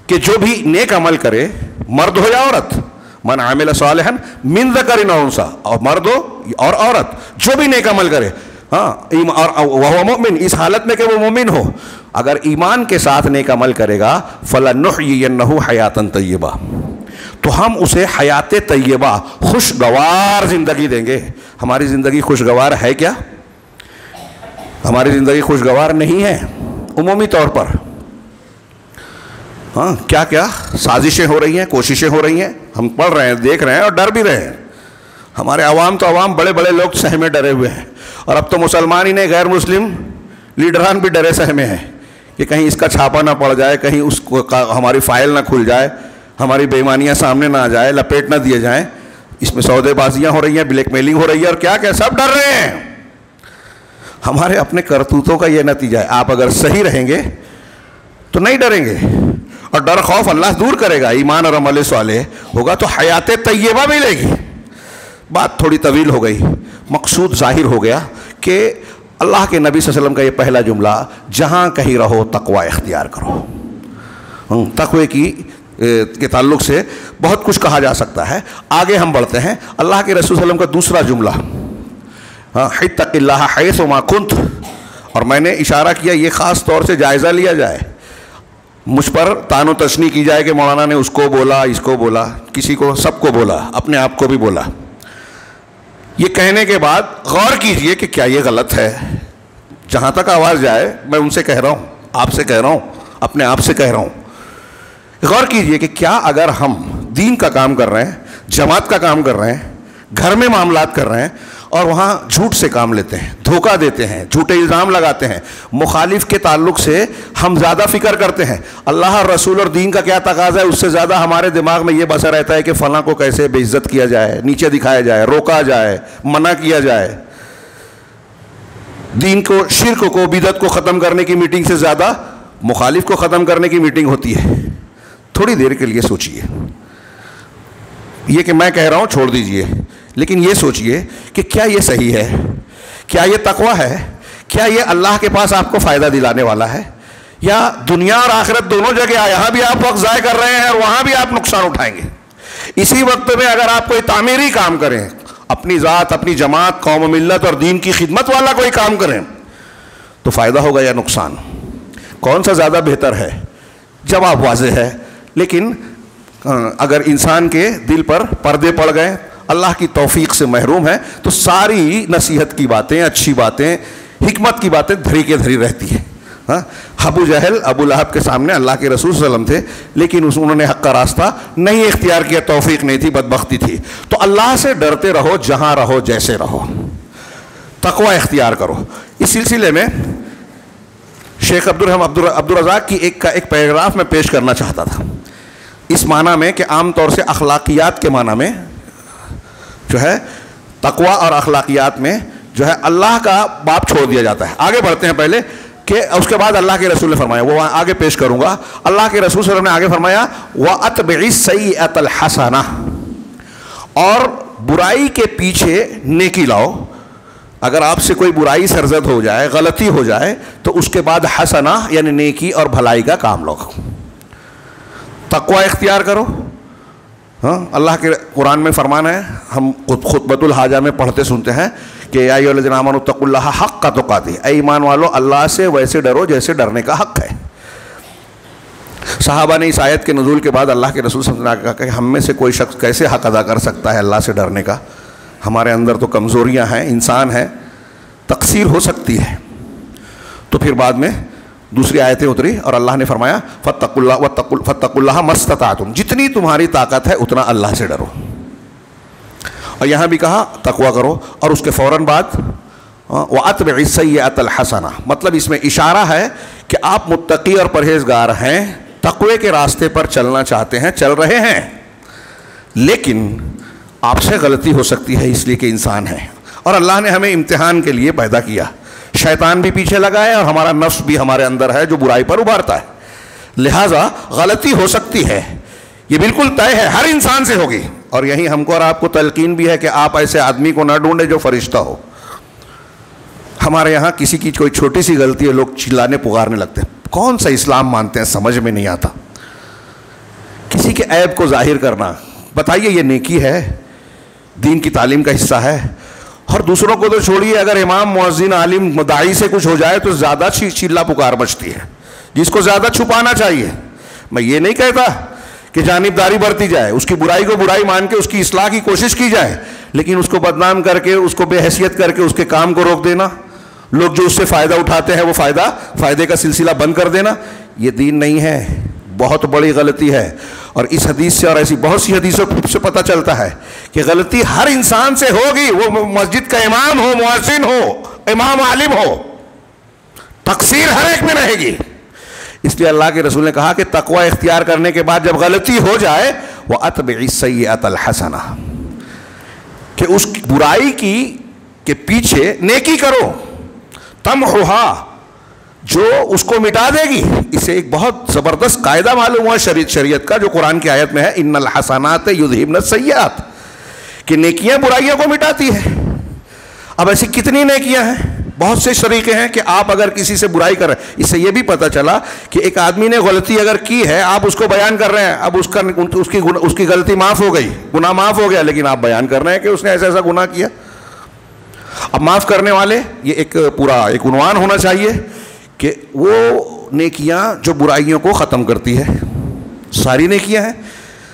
کہ جو بھی نیک عمل کرے، مرد ہو یا عورت، من عمل صالحا من ذکر او انثی، اور مرد ہو اور عورت، جو بھی نیک عمل کرے، ہاں، اور وہ مومن، اس حالت میں کہ وہ مومن ہو، اگر ایمان کے ساتھ نیک عمل کرے گا، فلنحیینہ حیاتا طیبہ، تو ہم اسے حیات طیبہ، خوشگوار زندگی دیں گے. ہماری زندگی خوشگوار ہے کیا؟ ہماری زندگی خوشگوار نہیں ہے عمومی طور پر. ہاں، کیا کیا سازشیں ہو رہی ہیں، کوششیں ہو رہی ہیں، ہم پڑھ رہے ہیں، دیکھ رہے ہیں اور ڈر بھی رہے ہیں. ہمارے عوام بڑے بڑے لوگ سہمے ڈرے ہوئے ہیں، اور اب تو مسلمان ہی نہیں، غیر مسلم لیڈران بھی ڈرے سہمے ہیں کہ کہیں اس کا چھاپا نہ پڑ جائے، کہیں اس کو ہماری فائل نہ کھل جائے، ہماری بے ایمانیاں سامنے نہ آ جائے، لپیٹ نہ دیے جائیں. اس میں سودے بازیاں ہو رہی ہیں، بلیک میلنگ ہو رہی ہے، اور کیا کیا سب ڈر رہے ہیں. ہمارے اپنے کرتوتوں کا یہ نتیجہ ہے. آپ اگر صحیح رہیں گے تو نہیں ڈریں گے، اور ڈر خوف اللہ دور کرے گا. ایمان اور عمل صالح ہوگا تو حیات طیبہ ملے گی. بات تھوڑی طویل ہو گئی، مقصود ظاہر ہو گیا کہ اللہ کے نبی صلی اللہ علیہ وسلم کا یہ پہلا جملہ، جہاں کہیں رہو تقوی اختیار کرو. تقوی کے تعلق سے بہت کچھ کہا جا سکتا ہے. آگے ہم بڑھتے ہیں. اللہ کے رسول صلی اللہ علیہ وسلم کا دوسرا جملہ، اتق اللہ حیث ما کنت، اور میں نے اشارہ کیا یہ خاص طور سے جائزہ لیا جائے، مجھ پر تان و تشنیع کی جائے کہ مولانا نے اس کو بولا، اس کو بولا، کسی کو، سب کو بولا، اپنے آپ کو بھی بولا. یہ کہنے کے بعد غور کیجئے کہ کیا یہ غلط ہے. جہاں تک آواز جائے میں ان سے کہہ رہا ہوں، آپ سے کہہ رہا ہوں، اپنے آپ سے کہہ رہا ہوں. غور کیجئے کہ کیا اگر ہم دین کا کام کر رہے ہیں، جماعت کا کام کر رہے ہیں، گھر میں معاملات کر رہے ہیں، اور وہاں جھوٹ سے کام لیتے ہیں، دھوکہ دیتے ہیں، جھوٹے الزام لگاتے ہیں، مخالف کے تعلق سے ہم زیادہ فکر کرتے ہیں، اللہ اور رسول اور دین کا کیا تقاضا ہے اس سے زیادہ ہمارے دماغ میں یہ بسا رہتا ہے کہ فلاں کو کیسے بے عزت کیا جائے، نیچے دکھایا جائے، روکا جائے، منع کیا جائے. دین کو، شرک کو، بدعت کو ختم کرنے کی میٹنگ سے زیادہ مخالف کو ختم کرنے کی میٹنگ ہوتی ہے. تھوڑی دیر کے لیے سوچئے، یہ کہ میں کہہ رہا ہوں چھوڑ دیجئے، لیکن یہ سوچئے کہ کیا یہ صحیح ہے؟ کیا یہ تقوی ہے؟ کیا یہ اللہ کے پاس آپ کو فائدہ دلانے والا ہے؟ یا دنیا اور آخرت دونوں جگہ، یہاں بھی آپ وقت ضائع کر رہے ہیں اور وہاں بھی آپ نقصان اٹھائیں گے. اسی وقت میں اگر آپ کوئی تعمیری کام کریں، اپنی ذات، اپنی جماعت، قوم و ملت اور دین کی خدمت والا کوئی کام کریں، تو فائدہ ہوگا یا نقصان؟ کون سا زیادہ بہتر ہے؟ جواب واضح ہے، لیکن اگر انسان کے دل پر پردے پڑ گئے, اللہ کی توفیق سے محروم ہے, تو ساری نصیحت کی باتیں, اچھی باتیں, حکمت کی باتیں دھری کے دھری رہتی ہیں. ابو جہل, ابو لہب کے سامنے اللہ کے رسول صلی اللہ علیہ وسلم تھے, لیکن انہوں نے حق کا راستہ نہیں اختیار کیا, توفیق نہیں تھی, بدبختی تھی. تو اللہ سے ڈرتے رہو, جہاں رہو, جیسے رہو, تقوی اختیار کرو. اس سلسلے میں شیخ عبدالرزاق کی ایک پیراگراف میں پیش کرنا چاہتا تھا, اس معنی میں کہ عام طور سے اخلاقیات کے معنی میں جو ہے تقوی اور اخلاقیات میں جو ہے اللہ کا باب چھوڑ دیا جاتا ہے. آگے بڑھتے ہیں پہلے کہ اس کے بعد اللہ کے رسول نے فرمایا, وہ آگے پیش کروں گا. اللہ کے رسول صلی اللہ علیہ وسلم نے آگے فرمایا وَأَتْبِعِ السَّيِّئَةَ الْحَسَنَةَ, اور برائی کے پیچھے نیکی لاؤ. اگر آپ سے کوئی برائی سرزد ہو جائے, غلطی ہو جائے, تو اس کے بعد حسنہ یعنی نیکی اور بھلائی کا کام لو, تقوی اختیار کرو. اللہ کے قرآن میں فرمان ہے, ہم خطبۃ الحاجہ میں پڑھتے سنتے ہیں کہ یا ایھا الذین آمنوا اتقوا اللہ حق تقاتہ, اے ایمان والو اللہ سے ویسے ڈرو جیسے ڈرنے کا حق ہے. صحابہ نے اس آیت کے نزول کے بعد اللہ کے رسول صلی اللہ علیہ وسلم نے کہا کہ ہم میں سے کوئی شخص کیسے حق ادا کر سکتا ہے اللہ سے ڈرنے کا, ہمارے اندر تو کمزوریاں ہیں, انسان ہے, تقصیر ہو سکتی ہے. تو پھر بعد میں دوسری آیتیں اتری اور اللہ نے فرمایا فاتقوا اللہ ما استطعتم, جتنی تمہاری طاقت ہے اتنا اللہ سے ڈرو. اور یہاں بھی کہا تقوی کرو, اور اس کے فوراً بعد وَأَتْبِعِ السَّيِّئَةَ الْحَسَنَةَ, مطلب اس میں اشارہ ہے کہ آپ متقی اور پرہیزگار ہیں, تقوی کے راستے پر چلنا چاہتے ہیں, چل رہے ہیں, لیکن آپ سے غلطی ہو سکتی ہے اس لیے کہ انسان ہے, اور اللہ نے ہمیں امتحان کے لیے پیدا کیا. شیطان بھی پیچھے لگا ہے اور ہمارا نفس بھی ہمارے اندر ہے جو برائی پر ابھارتا ہے, لہٰذا غلطی ہو سکتی ہے, یہ بالکل طے ہے, ہر انسان سے ہوگی. اور یہی ہم کو اور آپ کو تلقین بھی ہے کہ آپ ایسے آدمی کو نہ ڈھونڈے جو فرشتہ ہو. ہمارے یہاں کسی کی کوئی چھوٹی سی غلطی ہے, لوگ چلانے پکارنے لگتے ہیں, کون سا اسلام مانتے ہیں سمجھ میں نہیں آتا. کسی کے عیب کو ظاہر کرنا, بتائیے یہ نیکی ہے, دین کی تعلیم کا حصہ ہے. اور دوسروں کو تو چھوڑیے, اگر امام, مؤذن, عالم, داعی سے کچھ ہو جائے تو زیادہ چیلا پکار مچتی ہے, جس کو زیادہ چھپانا چاہیے. میں یہ نہیں کہتا کہ جانبداری برتی جائے, اس کی برائی کو برائی مان کے اس کی اصلاح کی کوشش کی جائے, لیکن اس کو بدنام کر کے, اس کو بے حیثیت کر کے اس کے کام کو روک دینا, لوگ جو اس سے فائدہ اٹھاتے ہیں وہ فائدے کا سلسلہ بند کر دینا, یہ دین نہیں ہے, بہت بڑی غلطی ہے. اور اس حدیث سے اور ایسی بہت سی حدیثوں سے پتہ چلتا ہے کہ غلطی ہر انسان سے ہوگی, وہ مسجد کا امام ہو, مؤذن ہو, امام عالم ہو, تقصیر ہر ایک میں رہے گی. اس لیے اللہ کے رسول نے کہا کہ تقوی اختیار کرنے کے بعد جب غلطی ہو جائے وَأَتْبِعِ السَّيِّئَةَ الْحَسَنَةَ, کہ اس برائی کی کے پیچھے نیکی کرو, تمحوہا, جو اس کو مٹا دے گی. اسے ایک بہت زبردست قاعدہ معلوم ہوا شریعت کا جو قرآن کی آیت میں ہے, ان الحسنات یذہبن السیئات, کہ نیکیاں برائیوں کو مٹاتی ہیں. اب ایسی کتنی نیکیاں ہیں, بہت سے طریقے ہیں کہ آپ اگر کسی سے برائی کر رہے ہیں. اس سے یہ بھی پتہ چلا کہ ایک آدمی نے غلطی اگر کی ہے, آپ اس کو بیان کر رہے ہیں, اب اس کی غلطی معاف ہو گئی, گناہ معاف ہو گیا, لیکن آپ بیان کر رہے ہیں کہ اس نے ایسا ایسا گناہ کیا. اب معاف کرنے والے, یہ ایک پورا ایک عنوان ہونا چاہیے کہ وہ نیکیاں جو برائیوں کو ختم کرتی ہے, ساری نیکیاں ہیں.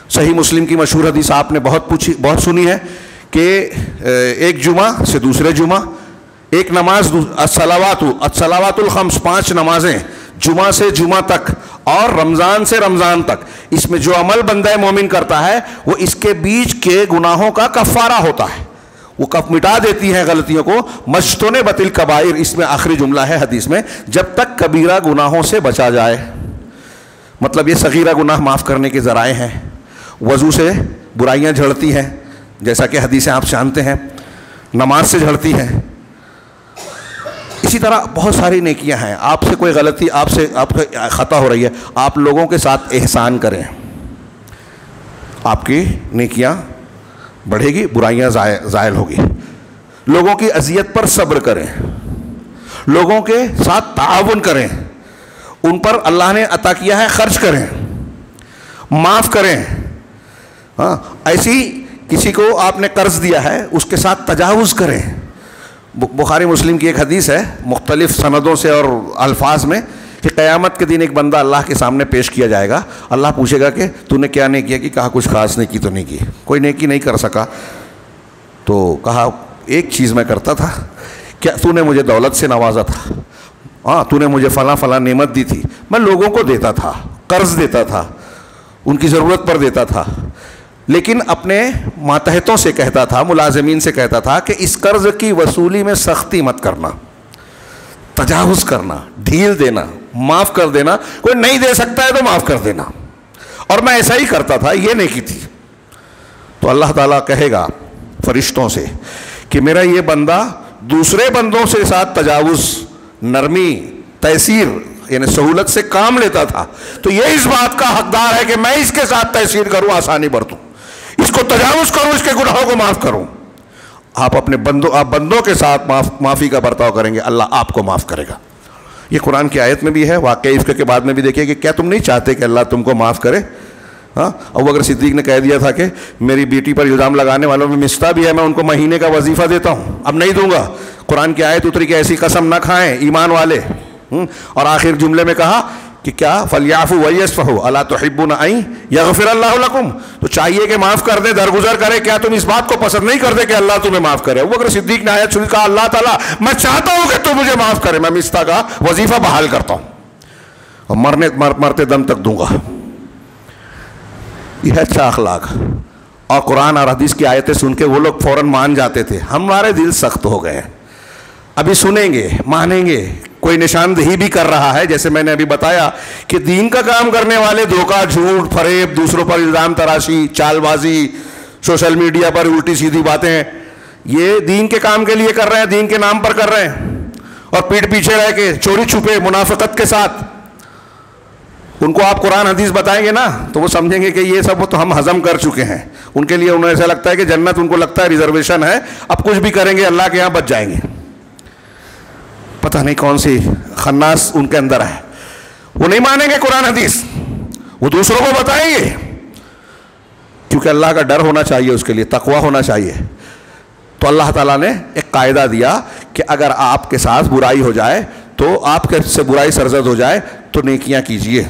صحیح مسلم کی مشہور حدیث آپ نے بہت سنی ہے کہ ایک جمعہ سے دوسرے جمعہ, ایک نماز, الصلوات الخمس, 5 نمازیں جمعہ سے جمعہ تک اور رمضان سے رمضان تک, اس میں جو عمل بندہ مومن کرتا ہے وہ اس کے بیچ کے گناہوں کا کفارہ ہوتا ہے, وہ مٹا دیتی ہیں غلطیوں کو. مجتنبت الکبائر, اس میں آخری جملہ ہے حدیث میں, جب تک کبیرہ گناہوں سے بچا جائے. مطلب یہ صغیرہ گناہ معاف کرنے کے ذرائع ہیں. وضو سے برائیاں جھڑتی ہیں, جیسا کہ حدیثیں آپ جانتے ہیں, نماز سے جھڑتی ہیں. اسی طرح بہت ساری نیکیاں ہیں. آپ سے کوئی غلطی, آپ کو خطا ہو رہی ہے, آپ لوگوں کے ساتھ احسان کریں, آپ کی نیکیاں بڑھے گی, برائیاں زائل ہوگی. لوگوں کی اذیت پر صبر کریں, لوگوں کے ساتھ تعاون کریں, ان پر اللہ نے عطا کیا ہے خرچ کریں, معاف کریں. ہاں, ایسی کسی کو آپ نے قرض دیا ہے اس کے ساتھ تجاوز کریں. بخاری مسلم کی ایک حدیث ہے مختلف سندوں سے اور الفاظ میں کہ کہ قیامت کے دن ایک بندہ اللہ کے سامنے پیش کیا جائے گا, اللہ پوچھے گا کہ تو نے کیا نیکی کی, کہا کچھ خاص نیکی تو نہیں کی, کوئی نیکی نہیں کر سکا. تو کہا ایک چیز میں کرتا تھا, کیا تو نے مجھے دولت سے نوازا تھا, ہاں تو نے مجھے فلاں فلاں نعمت دی تھی, میں لوگوں کو دیتا تھا, قرض دیتا تھا, ان کی ضرورت پر دیتا تھا, لیکن اپنے ماتحتوں سے کہتا تھا, ملازمین سے کہتا تھا کہ اس قرض کی وصولی میں سختی مت کرنا, تجاوز کرنا, ڈھیل دینا, معاف کر دینا, کوئی نہیں دے سکتا ہے تو معاف کر دینا, اور میں ایسا ہی کرتا تھا, یہ نیکی تھی. تو اللہ تعالیٰ کہے گا فرشتوں سے کہ میرا یہ بندہ دوسرے بندوں سے ساتھ تجاوز, نرمی, تیسیر یعنی سہولت سے کام لیتا تھا, تو یہ اس بات کا حقدار ہے کہ میں اس کے ساتھ تیسیر کروں, آسانی برتوں, اس کو تجاوز کروں, اس کے گناہوں کو معاف کروں. آپ اپنے بندوں کے ساتھ معافی کا برتاؤ کریں گے, اللہ آپ کو معاف کرے گا. یہ قرآن کی آیت میں بھی ہے, واقعہ اس کے بعد میں بھی دیکھیے کہ کیا تم نہیں چاہتے کہ اللہ تم کو معاف کرے. ہاں, ابوبکر صدیق نے کہہ دیا تھا کہ میری بیٹی پر الزام لگانے والوں میں مستہ بھی ہے, میں ان کو مہینے کا وظیفہ دیتا ہوں, اب نہیں دوں گا. قرآن کی آیت اتری کہ ایسی قسم نہ کھائیں ایمان والے, اور آخر جملے میں کہا کہ کیا فَلْيَعْفُوا وَلْيَصْفَحُوا أَلَا تُحِبُّونَ أَن يَغْفِرَ اللَّهُ لَكُمْ, تو چاہیے کہ معاف کر دے, درگزر کرے. کیا تم اس بات کو پسند نہیں کرتے کہ اللہ تمہیں معاف کرے؟ ابوبکر صدیق نے آیت سنی, کہا اللہ تعالیٰ میں چاہتا ہوں کہ تو مجھے معاف کرے, میں مستہ کا وظیفہ بحال کرتا ہوں اور مرتے دم تک دوں گا. یہ ہے اچھا اخلاق. اور قرآن اور حدیث کی آیتیں سن کے وہ لوگ فوراً مان جاتے تھے, ہمارے دل سخت ہو گئے, ابھی سنیں گے, مانیں گے. کوئی نشاندہی بھی کر رہا ہے, جیسے میں نے ابھی بتایا کہ دین کا کام کرنے والے دھوکہ, جھوٹ, فریب, دوسروں پر الزام تراشی, چال بازی, سوشل میڈیا پر الٹی سیدھی باتیں, یہ دین کے کام کے لیے کر رہے ہیں, دین کے نام پر کر رہے ہیں, اور پیٹھ پیچھے رہ کے چوری چھپے منافقت کے ساتھ. ان کو آپ قرآن حدیث بتائیں گے نا تو وہ سمجھیں گے کہ یہ سب تو ہم ہضم کر چکے ہیں. ان کے لیے انہیں ایسا لگتا ہے کہ جنت ان کو لگتا ہے ریزرویشن ہے, اب کچھ بھی کریں گے اللہ کے یہاں بچ جائیں گے. پتہ نہیں کون سی خناس ان کے اندر ہے, وہ نہیں مانیں گے قرآن حدیث, وہ دوسروں کو بتائیں گے, کیونکہ اللہ کا ڈر ہونا چاہیے, اس کے لیے تقویٰ ہونا چاہیے. تو اللہ تعالیٰ نے ایک قاعدہ دیا کہ اگر آپ کے ساتھ برائی ہو جائے, تو آپ کے سے برائی سرزد ہو جائے, تو نیکیاں کیجئے.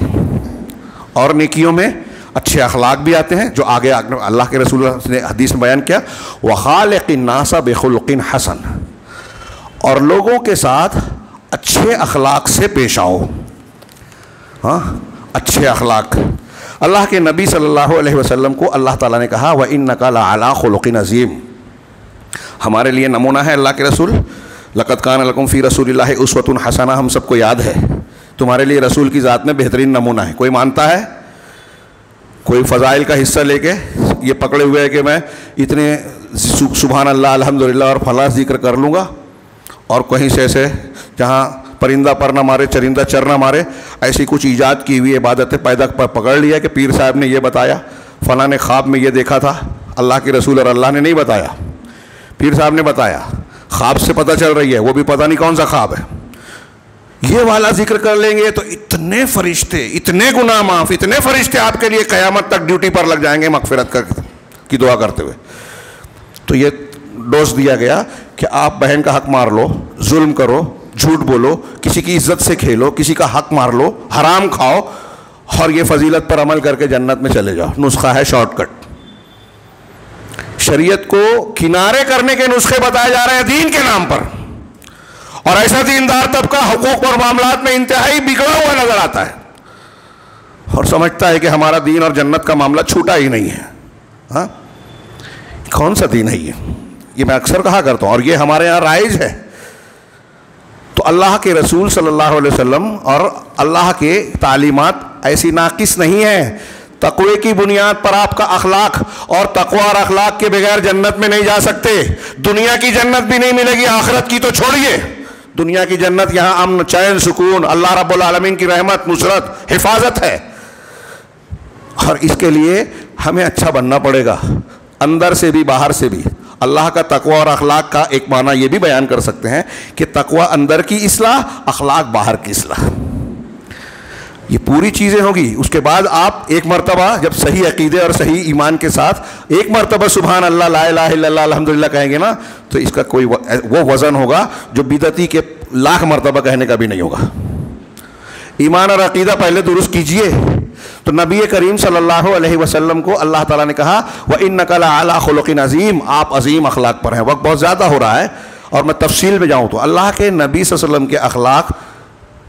اور نیکیوں میں اچھے اخلاق بھی آتے ہیں, جو آگے اللہ کے رسول نے حدیث میں بیان کیا, وَخَالِقِ النَّاسَ بِخُلُقٍ حَسَنٍ, اور لوگوں کے ساتھ اچھے اخلاق سے پیش آؤ. ہاں, اچھے اخلاق. اللہ کے نبی صلی اللہ علیہ وسلم کو اللہ تعالیٰ نے کہا وَإِنَّكَ لَعَلَىٰ خُلُقٍ عَظِيمٍ, ہمارے لیے نمونہ ہے اللہ کے رسول. لَقَدْ كَانَ لَكُمْ فِي رَسُولِ اللَّهِ أُسْوَةٌ حَسَنَةٌ, ہم سب کو یاد ہے, تمہارے لیے رسول کی ذات میں بہترین نمونہ ہے. کوئی مانتا ہے, کوئی فضائل کا حصہ لے کے یہ پکڑے ہوئے ہے کہ میں اتنے سبحان اللہ الحمدللہ اور فلاں ذکر کر لوں گا, اور کہیں سے ایسے جہاں پرندہ پر نہ مارے چرندہ چر نہ مارے, ایسی کچھ ایجاد کی ہوئی عبادتیں پیدا پکڑ لیا کہ پیر صاحب نے یہ بتایا, فلاں نے خواب میں یہ دیکھا تھا, اللہ کے رسول اور اللہ نے نہیں بتایا, پیر صاحب نے بتایا, خواب سے پتہ چل رہی ہے, وہ بھی پتہ نہیں کون سا خواب ہے. یہ والا ذکر کر لیں گے تو اتنے فرشتے, اتنے گناہ معاف, اتنے فرشتے آپ کے لیے قیامت تک ڈیوٹی پر لگ جائیں گے مغفرت کی دعا کرتے ہوئے. تو یہ ڈوز دیا گیا کہ آپ بہن کا حق مار لو, ظلم کرو, جھوٹ بولو, کسی کی عزت سے کھیلو, کسی کا حق مار لو, حرام کھاؤ, اور یہ فضیلت پر عمل کر کے جنت میں چلے جاؤ. نسخہ ہے شارٹ کٹ. شریعت کو کنارے کرنے کے نسخے بتائے جا رہے ہیں دین کے نام پر, اور ایسا دیندار طبقہ حقوق اور معاملات میں انتہائی بگڑا ہوا نظر آتا ہے, اور سمجھتا ہے کہ ہمارا دین اور جنت کا معاملہ چھوٹا ہی نہیں ہے. ہاں, کون سا دین ہے یہ میں اکثر کہا کرتا ہوں, اور یہ ہمارے یہاں رائج ہے. تو اللہ کے رسول صلی اللہ علیہ وسلم اور اللہ کے تعلیمات ایسی ناقص نہیں ہیں. تقوی کی بنیاد پر آپ کا اخلاق, اور تقوی اور اخلاق کے بغیر جنت میں نہیں جا سکتے. دنیا کی جنت بھی نہیں ملے گی, آخرت کی تو چھوڑیے. دنیا کی جنت یہاں امن, چین, سکون, اللہ رب العالمین کی رحمت, نصرت, حفاظت ہے. اور اس کے لیے ہمیں اچھا بننا پڑے گا, اندر سے بھی باہر سے بھی. اللہ کا تقوی اور اخلاق کا ایک معنی یہ بھی بیان کر سکتے ہیں کہ تقوی اندر کی اصلاح, اخلاق باہر کی اصلاح. یہ پوری چیزیں ہوگی. اس کے بعد آپ ایک مرتبہ جب صحیح عقیدے اور صحیح ایمان کے ساتھ ایک مرتبہ سبحان اللہ, لا الہ الا اللہ, الحمدللہ کہیں گے نا, تو اس کا کوئی وہ وزن ہوگا جو بدعتی کے 1,00,000 مرتبہ کہنے کا بھی نہیں ہوگا. ایمان اور عقیدہ پہلے درست کیجئے. تو نبی کریم صلی اللہ علیہ وسلم کو اللہ تعالیٰ نے کہا وَإِنَّكَ لَعَلَىٰ خُلُقٍ عَظِيمٍ، آپ عظیم اخلاق پر ہیں. وقت بہت زیادہ ہو رہا ہے اور میں تفصیل میں جاؤں تو اللہ کے نبی صلی اللہ علیہ وسلم کے اخلاق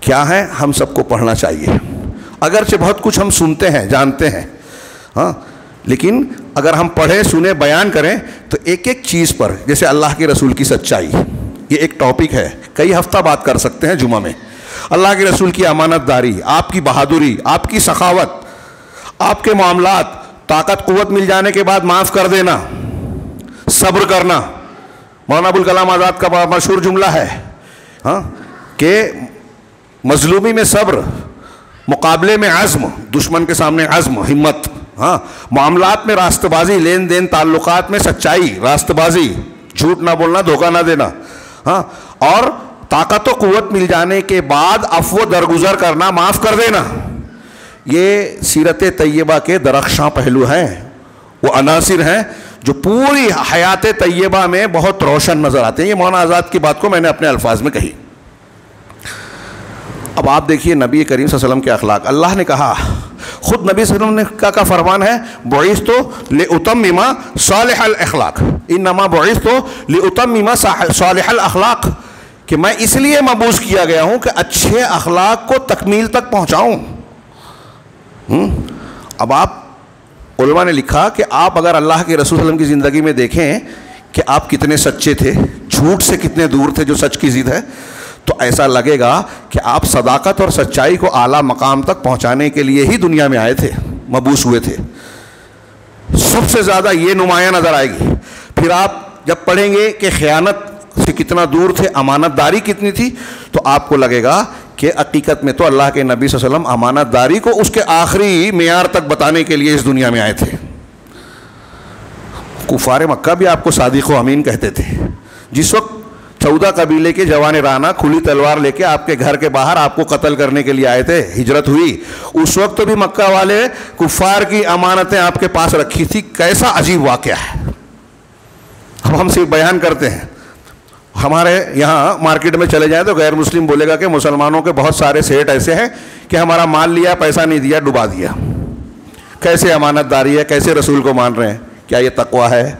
کیا ہیں ہم سب کو پڑھنا چاہیے. اگرچہ بہت کچھ ہم سنتے ہیں جانتے ہیں ہاں، لیکن اگر ہم پڑھیں سنیں بیان کریں تو ایک ایک چیز پر، جیسے اللہ کے رسول کی سچائی، یہ ایک ٹاپک ہے، کئی ہفتہ بات کر سکتے ہیں جمعہ میں. اللہ کے رسول کی امانت داری، آپ کی بہادری، آپ کی سخاوت، آپ کے معاملات، طاقت قوت مل جانے کے بعد معاف کر دینا، صبر کرنا. مولانا ابوالکلام آزاد کا مشہور جملہ ہے ہاں کہ مظلومی میں صبر، مقابلے میں عزم، دشمن کے سامنے عزم، ہمت. ہاں، معاملات میں راست بازی، لین دین تعلقات میں سچائی، راست بازی، جھوٹ نہ بولنا، دھوکہ نہ دینا. ہاں، اور طاقت و قوت مل جانے کے بعد عفو درگزر کرنا، معاف کر دینا. یہ سیرت طیبہ کے درخشاں پہلو ہیں، وہ عناصر ہیں جو پوری حیات طیبہ میں بہت روشن نظر آتے ہیں. یہ مولانا آزاد کی بات کو میں نے اپنے الفاظ میں کہی. اب آپ دیکھیے نبی کریم صلی اللہ علیہ وسلم کے اخلاق. اللہ نے کہا، خود نبی صلی اللہ علیہ وسلم کا فرمان ہے بعثت لأتمم صالح الاخلاق، انما بعثت لأتمم صالح الاخلاق، کہ میں اس لیے مبعوث کیا گیا ہوں کہ اچھے اخلاق کو تکمیل تک پہنچاؤں. اب آپ علماء نے لکھا کہ آپ اگر اللہ کے رسول صلی اللہ علیہ وسلم کی زندگی میں دیکھیں کہ آپ کتنے سچے تھے، جھوٹ سے کتنے دور تھے جو سچ کی ضد ہے، تو ایسا لگے گا کہ آپ صداقت اور سچائی کو اعلیٰ مقام تک پہنچانے کے لیے ہی دنیا میں آئے تھے، مبعوث ہوئے تھے. سب سے زیادہ یہ نمایاں نظر آئے گی. پھر آپ جب پڑھیں گے کہ خیانت سے کتنا دور تھے، امانت داری کتنی تھی، تو آپ کو لگے گا کہ حقیقت میں تو اللہ کے نبی صلی اللہ علیہ وسلم امانت داری کو اس کے آخری معیار تک بتانے کے لیے اس دنیا میں آئے تھے. کفار مکہ بھی آپ کو صادق و امین کہتے تھے. جس وقت 14 قبیلے کے جوان رانا کھلی تلوار لے کے آپ کے گھر کے باہر آپ کو قتل کرنے کے لیے آئے تھے، ہجرت ہوئی، اس وقت بھی مکہ والے کفار کی امانتیں آپ کے پاس رکھی تھی. کیسا عجیب واقعہ ہے. اب ہم صرف بیان کرتے ہیں. ہمارے یہاں مارکیٹ میں چلے جائیں تو غیر مسلم بولے گا کہ مسلمانوں کے بہت سارے سیٹ ایسے ہیں کہ ہمارا مال لیا، پیسہ نہیں دیا، ڈبا دیا. کیسے امانت داری ہے، کیسے رسول کو مان رہے ہیں. کیا یہ تقویٰ ہے؟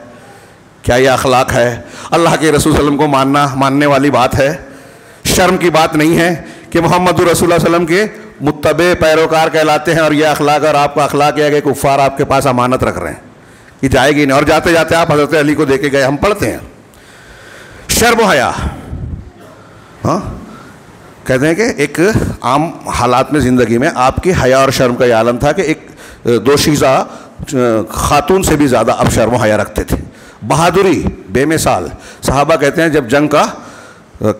کیا یہ اخلاق ہے؟ اللہ کے رسول صلی اللہ علیہ وسلم کو ماننے والی بات ہے. شرم کی بات نہیں ہے کہ محمد رسول اللہ صلی اللہ علیہ وسلم کے متبع پیروکار کہلاتے ہیں اور یہ اخلاق، اور آپ کا اخلاق یہ ہے کہ کفار آپ کے پاس امانت رکھ رہے ہیں. یہ جائے گی نہیں. اور جاتے جاتے آپ حضرت علی کو دے کے گئے، ہم پڑھتے ہیں. شرم و حیا، ہاں کہتے ہیں کہ ایک عام حالات میں زندگی میں آپ کی حیا اور شرم کا یہ عالم تھا کہ ایک دوشیزہ خاتون سے بھی زیادہ اب شرم و حیا رکھتے تھے. بہادری بے مثال. صحابہ کہتے ہیں جب جنگ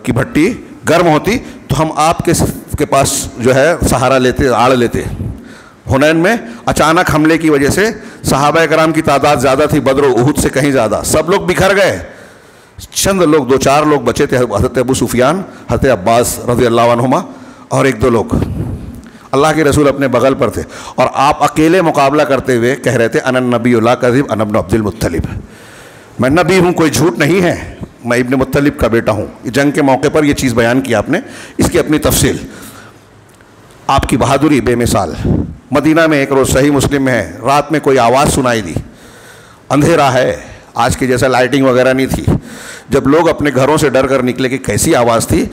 کی بھٹی گرم ہوتی تو ہم آپ کے پاس جو ہے سہارا لیتے، آڑ لیتے. حنین میں اچانک حملے کی وجہ سے صحابہ کرام کی تعداد زیادہ تھی، بدر و احد سے کہیں زیادہ. سب لوگ بکھر گئے، چند لوگ، 2-4 لوگ بچے تھے، حضرت ابو سفیان، حضرت عباس رضی اللہ عنہما اور 1-2 لوگ. اللہ کے رسول اپنے بغل پر تھے اور آپ اکیلے مقابلہ کرتے ہوئے کہہ رہے تھے انا النبی لا کذب انا ابن عبد المطلب، میں نبی ہوں، کوئی جھوٹ نہیں ہے، میں ابن مطلب کا بیٹا ہوں. جنگ کے موقع پر یہ چیز بیان کی آپ نے، اس کی اپنی تفصیل. آپ کی بہادری بے مثال. مدینہ میں ایک روز صحیح مسلم میں ہے، رات میں کوئی آواز سنائی دی، اندھیرا ہے، آج کے جیسا لائٹنگ وغیرہ نہیں تھی. جب لوگ اپنے گھروں سے ڈر کر نکلے کہ کیسی آواز تھی،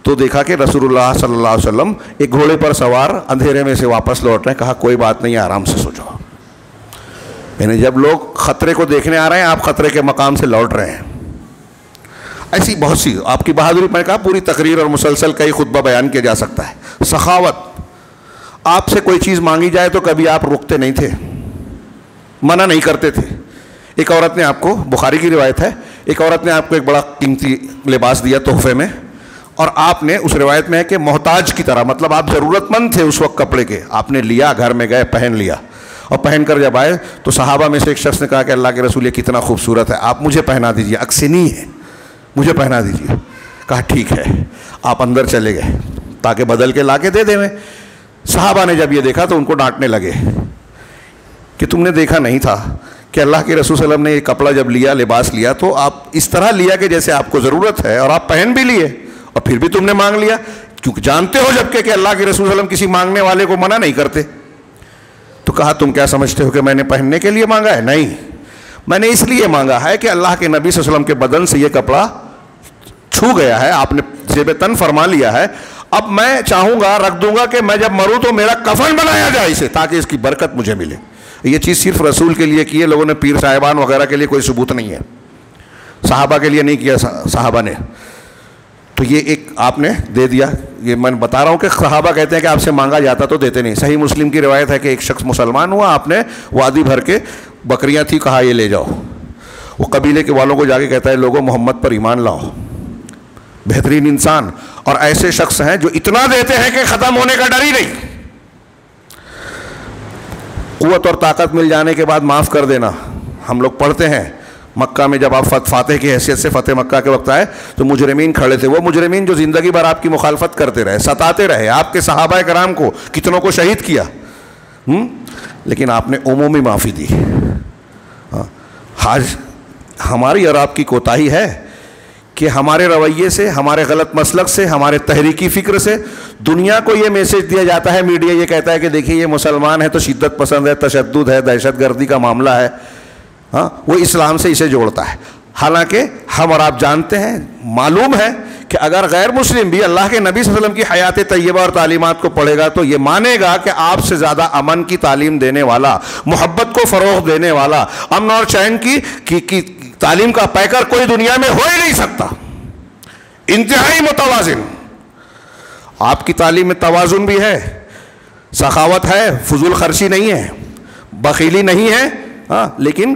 تو دیکھا کہ رسول اللہ صلی اللہ علیہ وسلم ایک گھوڑے پر سوار اندھیرے میں سے واپس لوٹ رہے ہیں. کہا کوئی بات نہیں ہے، آرام سے سو جاؤ. یعنی جب لوگ خطرے کو دیکھنے آ رہے ہیں، آپ خطرے کے مقام سے لوٹ رہے ہیں. ایسی بہت سی آپ کی بہادری، میں کہا پوری تقریر اور مسلسل کئی خطبہ بیان کیا جا سکتا ہے. سخاوت. آپ سے کوئی چیز مانگی جائے تو کبھی آپ رکتے نہیں تھے، منع نہیں کرتے تھے. ایک عورت نے آپ کو، بخاری کی روایت ہے، ایک عورت نے آپ کو ایک بڑا قیمتی لباس دیا تحفے میں، اور آپ نے، اس روایت میں ہے کہ محتاج کی طرح، مطلب آپ ضرورت مند تھے اس وقت کپڑے کے، آپ نے لیا، گھر میں گئے، پہن لیا. اور پہن کر جب آئے تو صحابہ میں سے ایک شخص نے کہا کہ اللہ کے رسول یہ کتنا خوبصورت ہے، آپ مجھے پہنا دیجئے، اکسنی ہے، مجھے پہنا دیجئے. کہا ٹھیک ہے. آپ اندر چلے گئے تاکہ بدل کے لا کے دے دیں. صحابہ نے جب یہ دیکھا تو ان کو ڈانٹنے لگے کہ تم نے دیکھا نہیں تھا کہ اللہ کے رسول صلی اللہ علیہ وسلم نے یہ کپڑا جب لیا، لباس لیا، تو آپ اس طرح لیا کہ جیسے آپ کو ضرورت ہے، اور آپ پہن بھی لیے اور پھر بھی تم نے مانگ لیا. کیونکہ جانتے ہو جبکہ کہ اللہ کے رسول صلی اللہ علیہ وسلم کسی مانگنے والے کو منع نہیں کرتے. تو کہا تم کیا سمجھتے ہو کہ میں نے پہننے کے لیے مانگا ہے؟ نہیں, میں نے اس لیے مانگا ہے کہ اللہ کے نبی صلی اللہ علیہ وسلم کے بدن سے یہ کپڑا چھو گیا ہے, آپ نے زیب تن فرما لیا ہے, اب میں چاہوں گا رکھ دوں گا کہ میں جب مروں تو میرا کفن بنایا جائے اسے, تاکہ اس کی برکت مجھے ملے. یہ چیز صرف رسول کے لیے کی ہے, لوگوں نے پیر صاحبان وغیرہ کے لیے کوئی ثبوت نہیں ہے, صحابہ کے لیے نہیں کیا صحابہ نے. تو یہ ایک آپ نے دے دیا. یہ میں بتا رہا ہوں کہ صحابہ کہتے ہیں کہ آپ سے مانگا جاتا تو دیتے نہیں. صحیح مسلم کی روایت ہے کہ ایک شخص مسلمان ہوا, آپ نے وادی بھر کے بکریاں تھی, کہا یہ لے جاؤ. وہ قبیلے کے والوں کو جا کے کہتا ہے لوگوں محمد پر ایمان لاؤ. بہترین انسان, اور ایسے شخص ہیں جو اتنا دیتے ہیں کہ ختم ہونے کا ڈر ہی نہیں. قوت اور طاقت مل جانے کے بعد معاف کر دینا. ہم لوگ پڑھتے ہیں مکہ میں جب آپ فاتح کی حیثیت سے فتح مکہ کے وقت آئے تو مجرمین کھڑے تھے. وہ مجرمین جو زندگی بھر آپ کی مخالفت کرتے رہے, ستاتے رہے, آپ کے صحابہ کرام کو کتنوں کو شہید کیا, لیکن آپ نے عمومی معافی دی. آج ہماری اور آپ کی کوتاہی ہے کہ ہمارے رویے سے, ہمارے غلط مسلک سے, ہمارے تحریکی فکر سے دنیا کو یہ میسج دیا جاتا ہے, میڈیا یہ کہتا ہے کہ دیکھیے یہ مسلمان ہے تو شدت پسند ہے, تشدد ہے, دہشت گردی کا معاملہ ہے, ہاں وہ اسلام سے اسے جوڑتا ہے. حالانکہ ہم اور آپ جانتے ہیں, معلوم ہے کہ اگر غیر مسلم بھی اللہ کے نبی صلی اللہ علیہ وسلم کی حیات طیبہ اور تعلیمات کو پڑھے گا تو یہ مانے گا کہ آپ سے زیادہ امن کی تعلیم دینے والا, محبت کو فروغ دینے والا, امن اور چین کی تعلیم کا پیکر کوئی دنیا میں ہو ہی نہیں سکتا. انتہائی متوازن. آپ کی تعلیم میں توازن بھی ہے, سخاوت ہے, فضول خرچی نہیں ہے, بخیلی نہیں ہے, ہاں لیکن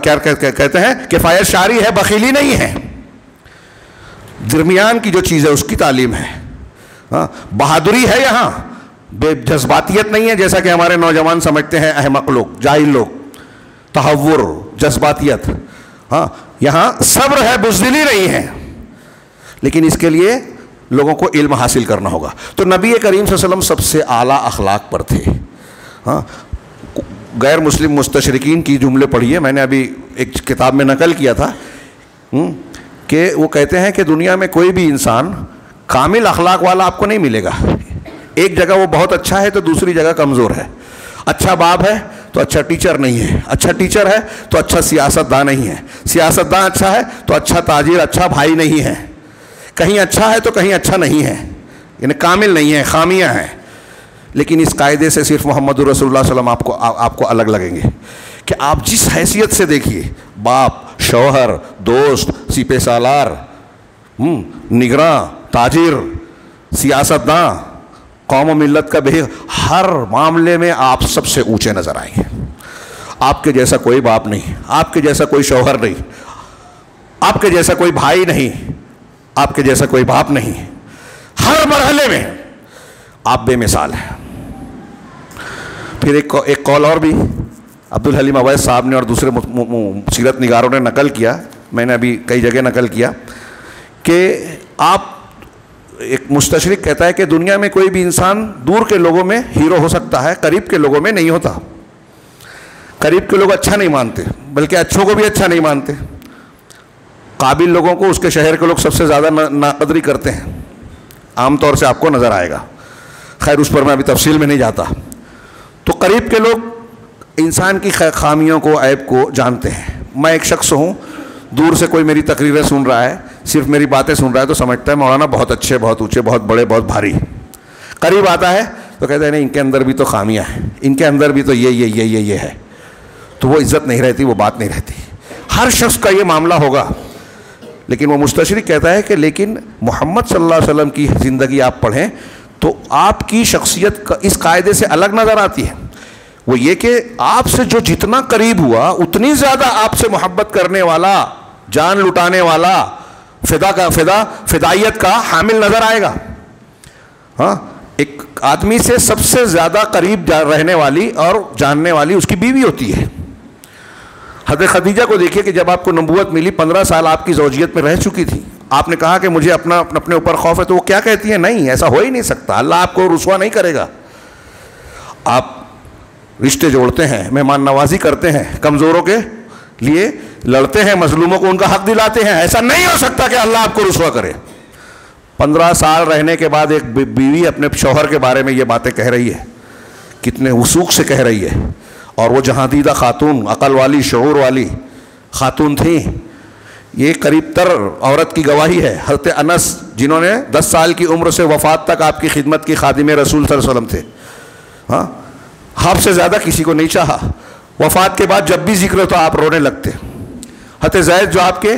کیا کہتے ہیں کفایت شعری ہے, بخیلی نہیں ہے. درمیان کی جو چیز ہے اس کی تعلیم ہے. ہاں بہادری ہے, یہاں بے جذباتیت نہیں ہے جیسا کہ ہمارے نوجوان سمجھتے ہیں, احمق لوگ, جاہل لوگ, تہور, جذباتیت. ہاں یہاں صبر ہے, بزدلی نہیں ہے, لیکن اس کے لیے لوگوں کو علم حاصل کرنا ہوگا. تو نبی کریم صلی اللہ علیہ وسلم سب سے اعلیٰ اخلاق پر تھے. ہاں غیر مسلم مستشرقین کی جملے پڑھیے, میں نے ابھی ایک کتاب میں نقل کیا تھا کہ وہ کہتے ہیں کہ دنیا میں کوئی بھی انسان کامل اخلاق والا آپ کو نہیں ملے گا. ایک جگہ وہ بہت اچھا ہے تو دوسری جگہ کمزور ہے. اچھا باپ ہے تو اچھا ٹیچر نہیں ہے, اچھا ٹیچر ہے تو اچھا سیاستداں نہیں ہے, سیاستداں اچھا ہے تو اچھا تاجر, اچھا بھائی نہیں ہے. کہیں اچھا ہے تو کہیں اچھا نہیں ہے, یعنی کامل نہیں ہے, خامیاں ہیں. لیکن اس قاعدے سے صرف محمد رسول اللہ صلی اللہ علیہ وسلم آپ کو الگ لگیں گے کہ آپ جس حیثیت سے دیکھیے, باپ, شوہر, دوست, سپہ سالار, نگراں, تاجر, سیاستداں, قوم و ملت کا بہی, ہر معاملے میں آپ سب سے اونچے نظر آئیں گے. آپ کے جیسا کوئی باپ نہیں, آپ کے جیسا کوئی شوہر نہیں, آپ کے جیسا کوئی بھائی نہیں, آپ کے جیسا کوئی باپ نہیں. ہر مرحلے میں آپ بے مثال ہیں. پھر ایک قول اور بھی عبدالحلیم اویس صاحب نے اور دوسرے سیرت نگاروں نے نقل کیا, میں نے ابھی کئی جگہ نقل کیا, کہ آپ, ایک مستشرق کہتا ہے کہ دنیا میں کوئی بھی انسان دور کے لوگوں میں ہیرو ہو سکتا ہے, قریب کے لوگوں میں نہیں ہوتا. قریب کے لوگ اچھا نہیں مانتے, بلکہ اچھوں کو بھی اچھا نہیں مانتے. قابل لوگوں کو اس کے شہر کے لوگ سب سے زیادہ ناقدری کرتے ہیں, عام طور سے آپ کو نظر آئے گا. خیر اس پر میں ابھی تفصیل میں نہیں جاتا. تو قریب کے لوگ انسان کی خامیوں کو, عیب کو جانتے ہیں. میں ایک شخص ہوں, دور سے کوئی میری تقریریں سن رہا ہے, صرف میری باتیں سن رہا ہے تو سمجھتا ہے مولانا بہت اچھے, بہت اونچے, بہت بڑے, بہت بھاری. قریب آتا ہے تو کہتا ہے نہیں, ان کے اندر بھی تو خامیاں ہیں, ان کے اندر بھی تو یہ ہے. تو وہ عزت نہیں رہتی, وہ بات نہیں رہتی. ہر شخص کا یہ معاملہ ہوگا. لیکن وہ مستشرق کہتا ہے کہ لیکن محمد صلی اللہ علیہ وسلم کی زندگی آپ پڑھیں تو آپ کی شخصیت اس قاعدے سے الگ نظر آتی ہے. وہ یہ کہ آپ سے جو جتنا قریب ہوا اتنی زیادہ آپ سے محبت کرنے والا, جان لٹانے والا, فدائیت کا حامل نظر آئے گا. ہاں ایک آدمی سے سب سے زیادہ قریب رہنے والی اور جاننے والی اس کی بیوی ہوتی ہے. حضرت خدیجہ کو دیکھیے کہ جب آپ کو نبوت ملی 15 سال آپ کی زوجیت میں رہ چکی تھی. آپ نے کہا کہ مجھے اپنے اوپر خوف ہے, تو وہ کیا کہتی ہیں, نہیں ایسا ہو ہی نہیں سکتا, اللہ آپ کو رسوا نہیں کرے گا. آپ رشتے جوڑتے ہیں, مہمان نوازی کرتے ہیں, کمزوروں کے لیے لڑتے ہیں, مظلوموں کو ان کا حق دلاتے ہیں, ایسا نہیں ہو سکتا کہ اللہ آپ کو رسوا کرے. 15 سال رہنے کے بعد ایک بیوی اپنے شوہر کے بارے میں یہ باتیں کہہ رہی ہے، کتنے وثوق سے کہہ رہی ہے، اور وہ جہاں دیدہ خاتون، عقل والی، شعور والی خاتون تھیں. یہ قریب تر عورت کی گواہی ہے. حضرت انس جنہوں نے 10 سال کی عمر سے وفات تک آپ کی خدمت کی، خادم رسول صلی اللہ علیہ وسلم تھے. ہاں، آپ سے زیادہ کسی کو نہیں چاہا. وفات کے بعد جب بھی ذکر ہو تو آپ رونے لگتے. حضرت زید جو آپ کے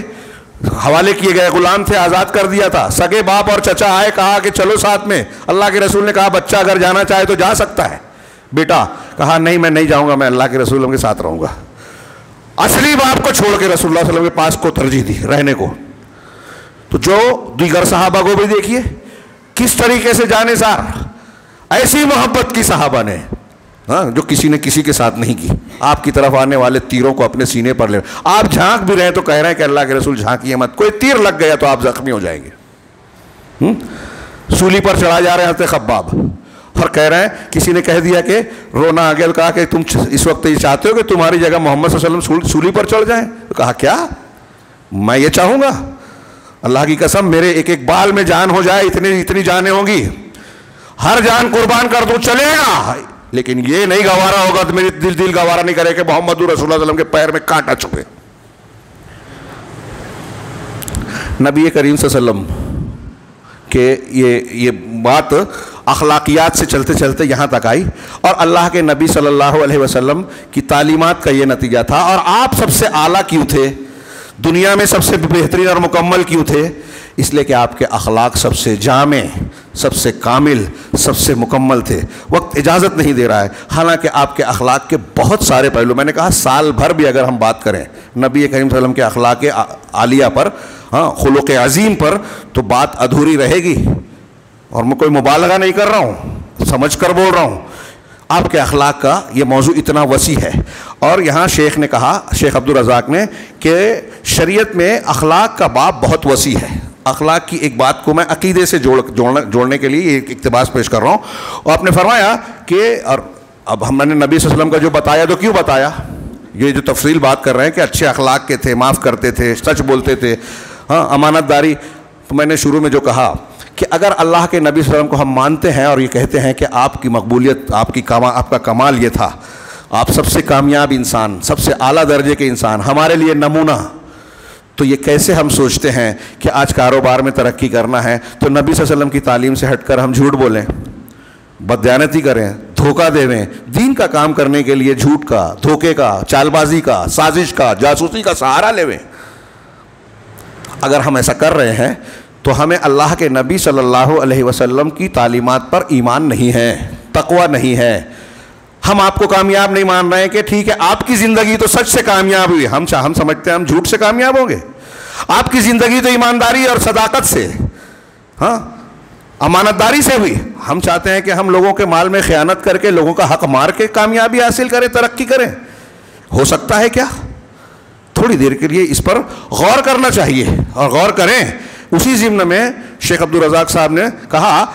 حوالے کیے گئے غلام تھے، آزاد کر دیا تھا، سگے باپ اور چچا آئے، کہا کہ چلو ساتھ میں. اللہ کے رسول نے کہا بچہ اگر جانا چاہے تو جا سکتا ہے. بیٹا کہا نہیں میں نہیں جاؤں گا، میں اللہ کے رسول کے ساتھ رہوں گا. اصلی باپ کو چھوڑ کے رسول اللہ صلی اللہ علیہ وسلم کے پاس کو ترجیح دی رہنے کو. تو جو دیگر صحابہ کو بھی دیکھیے کس طریقے سے جانے سار ایسی محبت کی صحابہ نے، ہاں، جو کسی نے کسی کے ساتھ نہیں کی. آپ کی طرف آنے والے تیروں کو اپنے سینے پر لے، آپ جھانک بھی رہے تو کہہ رہے ہیں کہ اللہ کے رسول جھانکیے مت، کوئی تیر لگ گیا تو آپ زخمی ہو جائیں گے. سولی پر چڑھا جا رہے ہیں حضرت خباب، اور کہہ رہے ہیں کسی نے کہہ دیا کہ رونا آ گیا، کہا کہ تم اس وقت یہ چاہتے ہو کہ تمہاری جگہ محمد صلی اللہ علیہ وسلم سولی پر چڑھ جائیں؟ کہا کیا میں یہ چاہوں گا؟ اللہ کی قسم میرے ایک ایک بال میں جان ہو جائے، اتنی جانیں ہوں گی، ہر جان قربان کر دوں چلے گا، لیکن یہ نہیں گوارا ہوگا، تو میری دل گوارا نہیں کرے کہ محمد رسول اللہ صلی اللہ علیہ وسلم کے پیر میں کانٹا چھپے. نبی کریم صلی اللہ علیہ وسلم کہ یہ بات اخلاقیات سے چلتے چلتے یہاں تک آئی، اور اللہ کے نبی صلی اللہ علیہ وسلم کی تعلیمات کا یہ نتیجہ تھا. اور آپ سب سے اعلیٰ کیوں تھے، دنیا میں سب سے بہترین اور مکمل کیوں تھے؟ اس لیے کہ آپ کے اخلاق سب سے جامع، سب سے کامل، سب سے مکمل تھے. وقت اجازت نہیں دے رہا ہے، حالانکہ آپ کے اخلاق کے بہت سارے پہلو، میں نے کہا سال بھر بھی اگر ہم بات کریں نبی کریم صلی اللہ علیہ وسلم کے اخلاق عالیہ پر، ہاں، خلق عظیم پر، تو بات ادھوری رہے گی. اور میں کوئی مبالغہ نہیں کر رہا ہوں، سمجھ کر بول رہا ہوں. آپ کے اخلاق کا یہ موضوع اتنا وسیع ہے. اور یہاں شیخ نے کہا، شیخ عبد الرزاق نے، کہ شریعت میں اخلاق کا باب بہت وسیع ہے. اخلاق کی ایک بات کو میں عقیدے سے جوڑنے کے لیے ایک اقتباس پیش کر رہا ہوں. اور آپ نے فرمایا کہ، اور اب ہم نے نبی صلی اللہ علیہ وسلم کا جو بتایا تو کیوں بتایا، یہ جو تفصیل بات کر رہے ہیں کہ اچھے اخلاق کے تھے، معاف کرتے تھے، سچ بولتے تھے، ہاں، امانت داری. تو میں نے شروع میں جو کہا کہ اگر اللہ کے نبی صلی اللہ علیہ وسلم کو ہم مانتے ہیں اور یہ کہتے ہیں کہ آپ کی مقبولیت، آپ کا کمال یہ تھا، آپ سب سے کامیاب انسان، سب سے اعلیٰ درجے کے انسان، ہمارے لیے نمونہ، تو یہ کیسے ہم سوچتے ہیں کہ آج کاروبار میں ترقی کرنا ہے تو نبی صلی اللہ علیہ وسلم کی تعلیم سے ہٹ کر ہم جھوٹ بولیں، بددیانتی کریں، دھوکہ دیں، دین کا کام کرنے کے لیے جھوٹ کا، دھوکے کا، چال بازی کا، سازش کا، جاسوسی کا سہارا لیں؟ اگر ہم ایسا کر رہے ہیں تو ہمیں اللہ کے نبی صلی اللہ علیہ وسلم کی تعلیمات پر ایمان نہیں ہے، تقوی نہیں ہے. ہم آپ کو کامیاب نہیں مان رہے ہیں کہ ٹھیک ہے آپ کی زندگی تو سچ سے کامیاب ہوئی، ہم سمجھتے ہیں ہم جھوٹ سے کامیاب ہوں گے. آپ کی زندگی تو ایمانداری اور صداقت سے، ہاں، امانت داری سے ہوئی. ہم چاہتے ہیں کہ ہم لوگوں کے مال میں خیانت کر کے، لوگوں کا حق مار کے کامیابی حاصل کریں، ترقی کریں. ہو سکتا ہے کیا؟ تھوڑی دیر کے لیے اس پر غور کرنا چاہیے، اور غور کریں. اسی ضمن میں شیخ عبد الرزاق صاحب نے کہا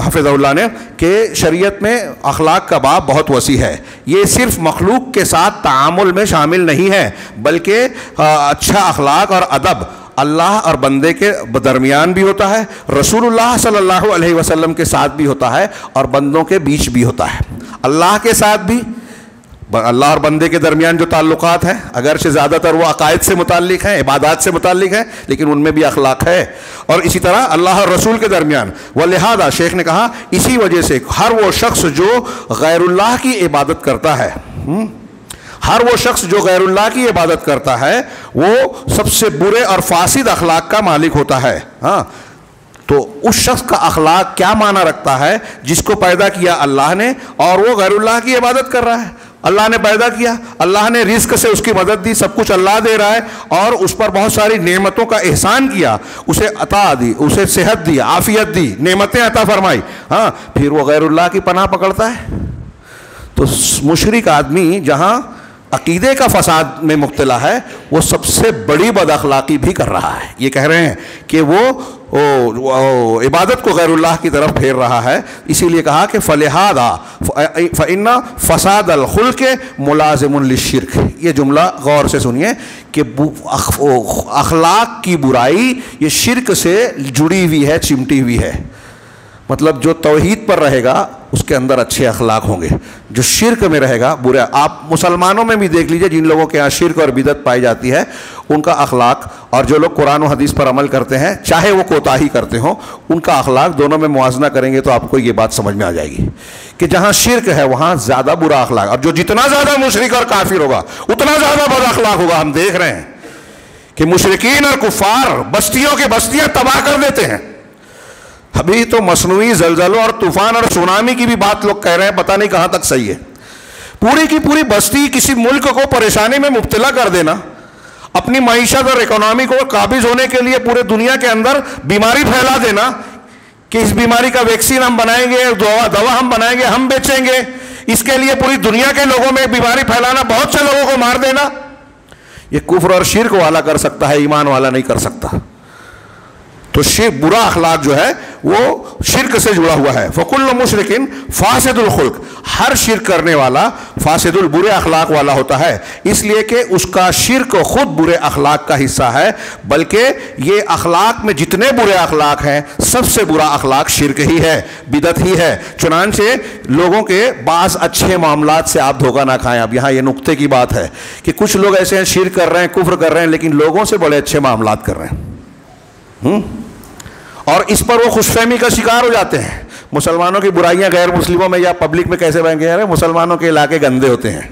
حفظہ اللہ نے کہ شریعت میں اخلاق کا باب بہت وسیع ہے. یہ صرف مخلوق کے ساتھ تعامل میں شامل نہیں ہے، بلکہ اچھا اخلاق اور ادب اللہ اور بندے کے درمیان بھی ہوتا ہے، رسول اللہ صلی اللہ علیہ وسلم کے ساتھ بھی ہوتا ہے، اور بندوں کے بیچ بھی ہوتا ہے. اللہ کے ساتھ بھی، اللہ اور بندے کے درمیان جو تعلقات ہیں اگرچہ زیادہ تر وہ عقائد سے متعلق ہیں، عبادات سے متعلق ہیں، لیکن ان میں بھی اخلاق ہے. اور اسی طرح اللہ اور رسول کے درمیان، ولہذا شیخ نے کہا اسی وجہ سے ہر وہ شخص جو غیر اللہ کی عبادت کرتا ہے، ہر وہ شخص جو غیر اللہ کی عبادت کرتا ہے وہ سب سے برے اور فاسد اخلاق کا مالک ہوتا ہے. ہاں، تو اس شخص کا اخلاق کیا معنی رکھتا ہے جس کو پیدا کیا اللہ نے اور وہ غیر اللہ کی عبادت کر رہا ہے. اللہ نے پیدا کیا، اللہ نے رزق سے اس کی مدد دی، سب کچھ اللہ دے رہا ہے، اور اس پر بہت ساری نعمتوں کا احسان کیا، اسے عطا دی، اسے صحت دی، عافیت دی، نعمتیں عطا فرمائی. ہاں، پھر وہ غیر اللہ کی پناہ پکڑتا ہے. تو مشرک آدمی جہاں عقیدے کا فساد میں مبتلا ہے، وہ سب سے بڑی بد اخلاقی بھی کر رہا ہے۔ یہ کہہ رہے ہیں کہ وہ عبادت کو غیر اللہ کی طرف پھیر رہا ہے، اسی لیے کہا کہ فَلِهَذَا فَإِنَّ فَسَادَ الْخُلْقِ مُلَازِمٌ لِلشِّرْكِ۔ یہ جملہ غور سے سنیے کہ اخلاق کی برائی یہ شرک سے جڑی ہوئی ہے، چمٹی ہوئی ہے۔ مطلب جو توحید پر رہے گا اس کے اندر اچھے اخلاق ہوں گے، جو شرک میں رہے گا برے۔ آپ مسلمانوں میں بھی دیکھ لیجئے، جن لوگوں کے یہاں شرک اور بدعت پائی جاتی ہے ان کا اخلاق، اور جو لوگ قرآن و حدیث پر عمل کرتے ہیں چاہے وہ کوتاہی کرتے ہوں، ان کا اخلاق دونوں میں موازنہ کریں گے تو آپ کو یہ بات سمجھ میں آ جائے گی کہ جہاں شرک ہے وہاں زیادہ برا اخلاق، اور جو جتنا زیادہ مشرک اور کافر ہوگا اتنا زیادہ بد اخلاق ہوگا۔ ہم دیکھ رہے ہیں کہ مشرکین اور کفار بستیوں کے بستیاں تباہ کر دیتے ہیں۔ ابھی تو مصنوعی زلزلوں اور طوفان اور سونامی کی بھی بات لوگ کہہ رہے ہیں، پتہ نہیں کہاں تک صحیح ہے۔ پوری کی پوری بستی کسی ملک کو پریشانی میں مبتلا کر دینا، اپنی معیشت اور اکنامی کو قابض ہونے کے لیے پورے دنیا کے اندر بیماری پھیلا دینا کہ اس بیماری کا ویکسین ہم بنائیں گے، دوا ہم بنائیں گے، ہم بیچیں گے، اس کے لیے پوری دنیا کے لوگوں میں بیماری پھیلانا، بہت سے لوگوں کو مار دینا، یہ کفر اور شرک والا کر سکتا ہے، ایمان والا نہیں کر سکتا۔ تو برا اخلاق جو ہے وہ شرک سے جڑا ہوا ہے۔ فَكُلُّ مُشْرِكٍ فَاسِدُ الْخُلْقِ، ہر شرک کرنے والا فاسد البرے اخلاق والا ہوتا ہے، اس لیے کہ اس کا شرک خود برے اخلاق کا حصہ ہے، بلکہ یہ اخلاق میں جتنے برے اخلاق ہیں سب سے برا اخلاق شرک ہی ہے، بدعت ہی ہے۔ چنانچہ لوگوں کے بعض اچھے معاملات سے آپ دھوکہ نہ کھائیں۔ اب یہاں یہ نقطے کی بات ہے کہ کچھ لوگ ایسے ہیں شرک کر رہے ہیں، کفر کر رہے ہیں، لیکن لوگوں سے بڑے اچھے معاملات کر رہے ہیں، اور اس پر وہ خوش فہمی کا شکار ہو جاتے ہیں۔ مسلمانوں کی برائیاں غیر مسلموں میں یا پبلک میں کیسے بہیں گے؟ مسلمانوں کے علاقے گندے ہوتے ہیں،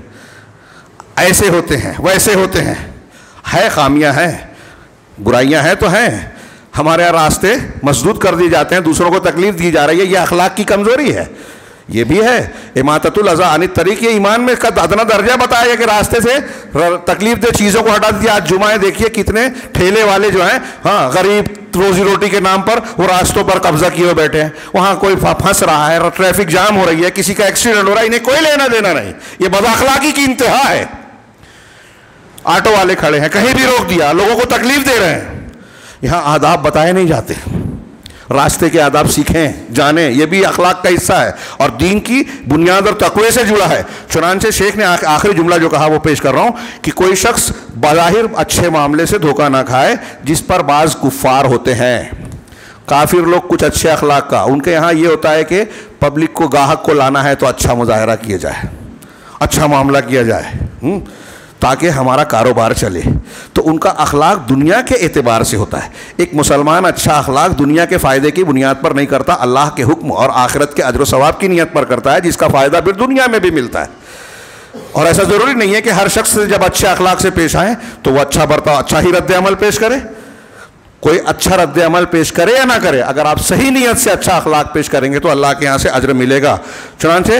ایسے ہوتے ہیں، ویسے ہوتے ہیں، ہے خامیاں ہیں، برائیاں ہیں تو ہیں۔ ہمارے یہاں راستے مسدود کر دیے جاتے ہیں، دوسروں کو تکلیف دی جا رہی ہے، یہ اخلاق کی کمزوری ہے، یہ بھی ہے۔ اماطۃ الاذی عن الطریق، یہ ایمان میں کا ادنا درجہ بتایا کہ راستے سے تکلیف دہ چیزوں کو ہٹا دیا۔ آج جمعہ دیکھیے کتنے ٹھیلے والے جو ہیں، ہاں غریب روزی روٹی کے نام پر وہ راستوں پر قبضہ کیے ہوئے بیٹھے ہیں، وہاں کوئی پھنس رہا ہے، ٹریفک جام ہو رہی ہے، کسی کا ایکسیڈنٹ ہو رہا ہے، انہیں کوئی لینا دینا نہیں۔ یہ بد اخلاقی کی انتہا ہے۔ آٹو والے کھڑے ہیں، کہیں بھی روک دیا، لوگوں کو تکلیف دے رہے ہیں۔ یہاں آداب بتائے نہیں جاتے، راستے کے آداب سیکھیں، جانیں، یہ بھی اخلاق کا حصہ ہے اور دین کی بنیاد اور تقوی سے جڑا ہے۔ چنانچہ شیخ نے آخری جملہ جو کہا وہ پیش کر رہا ہوں کہ کوئی شخص بظاہر اچھے معاملے سے دھوکہ نہ کھائے، جس پر بعض کفار ہوتے ہیں، کافر لوگ کچھ اچھے اخلاق کا، ان کے یہاں یہ ہوتا ہے کہ پبلک کو، گاہک کو لانا ہے تو اچھا مظاہرہ کیا جائے، اچھا معاملہ کیا جائے تاکہ ہمارا کاروبار چلے۔ تو ان کا اخلاق دنیا کے اعتبار سے ہوتا ہے۔ ایک مسلمان اچھا اخلاق دنیا کے فائدے کی بنیاد پر نہیں کرتا، اللہ کے حکم اور آخرت کے اجر و ثواب کی نیت پر کرتا ہے، جس کا فائدہ پھر دنیا میں بھی ملتا ہے۔ اور ایسا ضروری نہیں ہے کہ ہر شخص جب اچھے اخلاق سے پیش آئے تو وہ اچھا برتاؤ، اچھا ہی رد عمل پیش کرے۔ کوئی اچھا رد عمل پیش کرے یا نہ کرے، اگر آپ صحیح نیت سے اچھا اخلاق پیش کریں گے تو اللہ کے یہاں سے اجر ملے گا۔ چنانچہ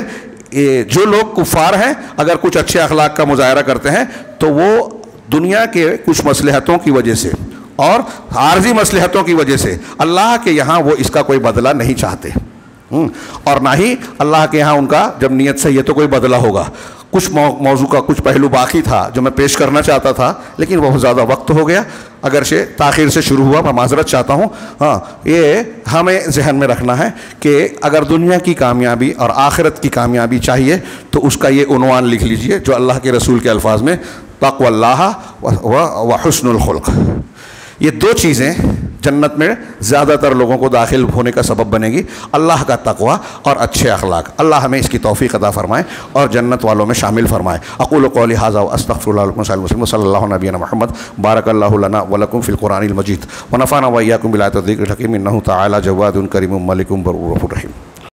جو لوگ کفار ہیں اگر کچھ اچھے اخلاق کا مظاہرہ کرتے ہیں تو وہ دنیا کے کچھ مصلحتوں کی وجہ سے اور عارضی مصلحتوں کی وجہ سے اللہ کے یہاں وہ اس کا کوئی بدلہ نہیں چاہتے، اور نہ ہی اللہ کے یہاں ان کا جب نیت صحیح ہے تو کوئی بدلہ ہوگا۔ کچھ موضوع کا کچھ پہلو باقی تھا جو میں پیش کرنا چاہتا تھا، لیکن بہت زیادہ وقت ہو گیا، اگرچہ تاخیر سے شروع ہوا، میں معذرت چاہتا ہوں۔ ہاں، یہ ہمیں ذہن میں رکھنا ہے کہ اگر دنیا کی کامیابی اور آخرت کی کامیابی چاہیے تو اس کا یہ عنوان لکھ لیجئے جو اللہ کے رسول کے الفاظ میں تقوی اللہ و حسن الخلق، یہ دو چیزیں جنت میں زیادہ تر لوگوں کو داخل ہونے کا سبب بنے گی، اللہ کا تقوی اور اچھے اخلاق۔ اللہ ہمیں اس کی توفیق عطا فرمائے اور جنت والوں میں شامل فرمائے۔ اقول قولی ھذا واستغفر اللہ لکم وللمسلمین صلی اللہ علیہ نبینا محمد بارک اللہ لنا ولکم فی القرآن المجید ونفعنا وإیاکم بالآیات والذکر الحکیم انہ تعالی جواد کریم ملک برؤوف رحیم۔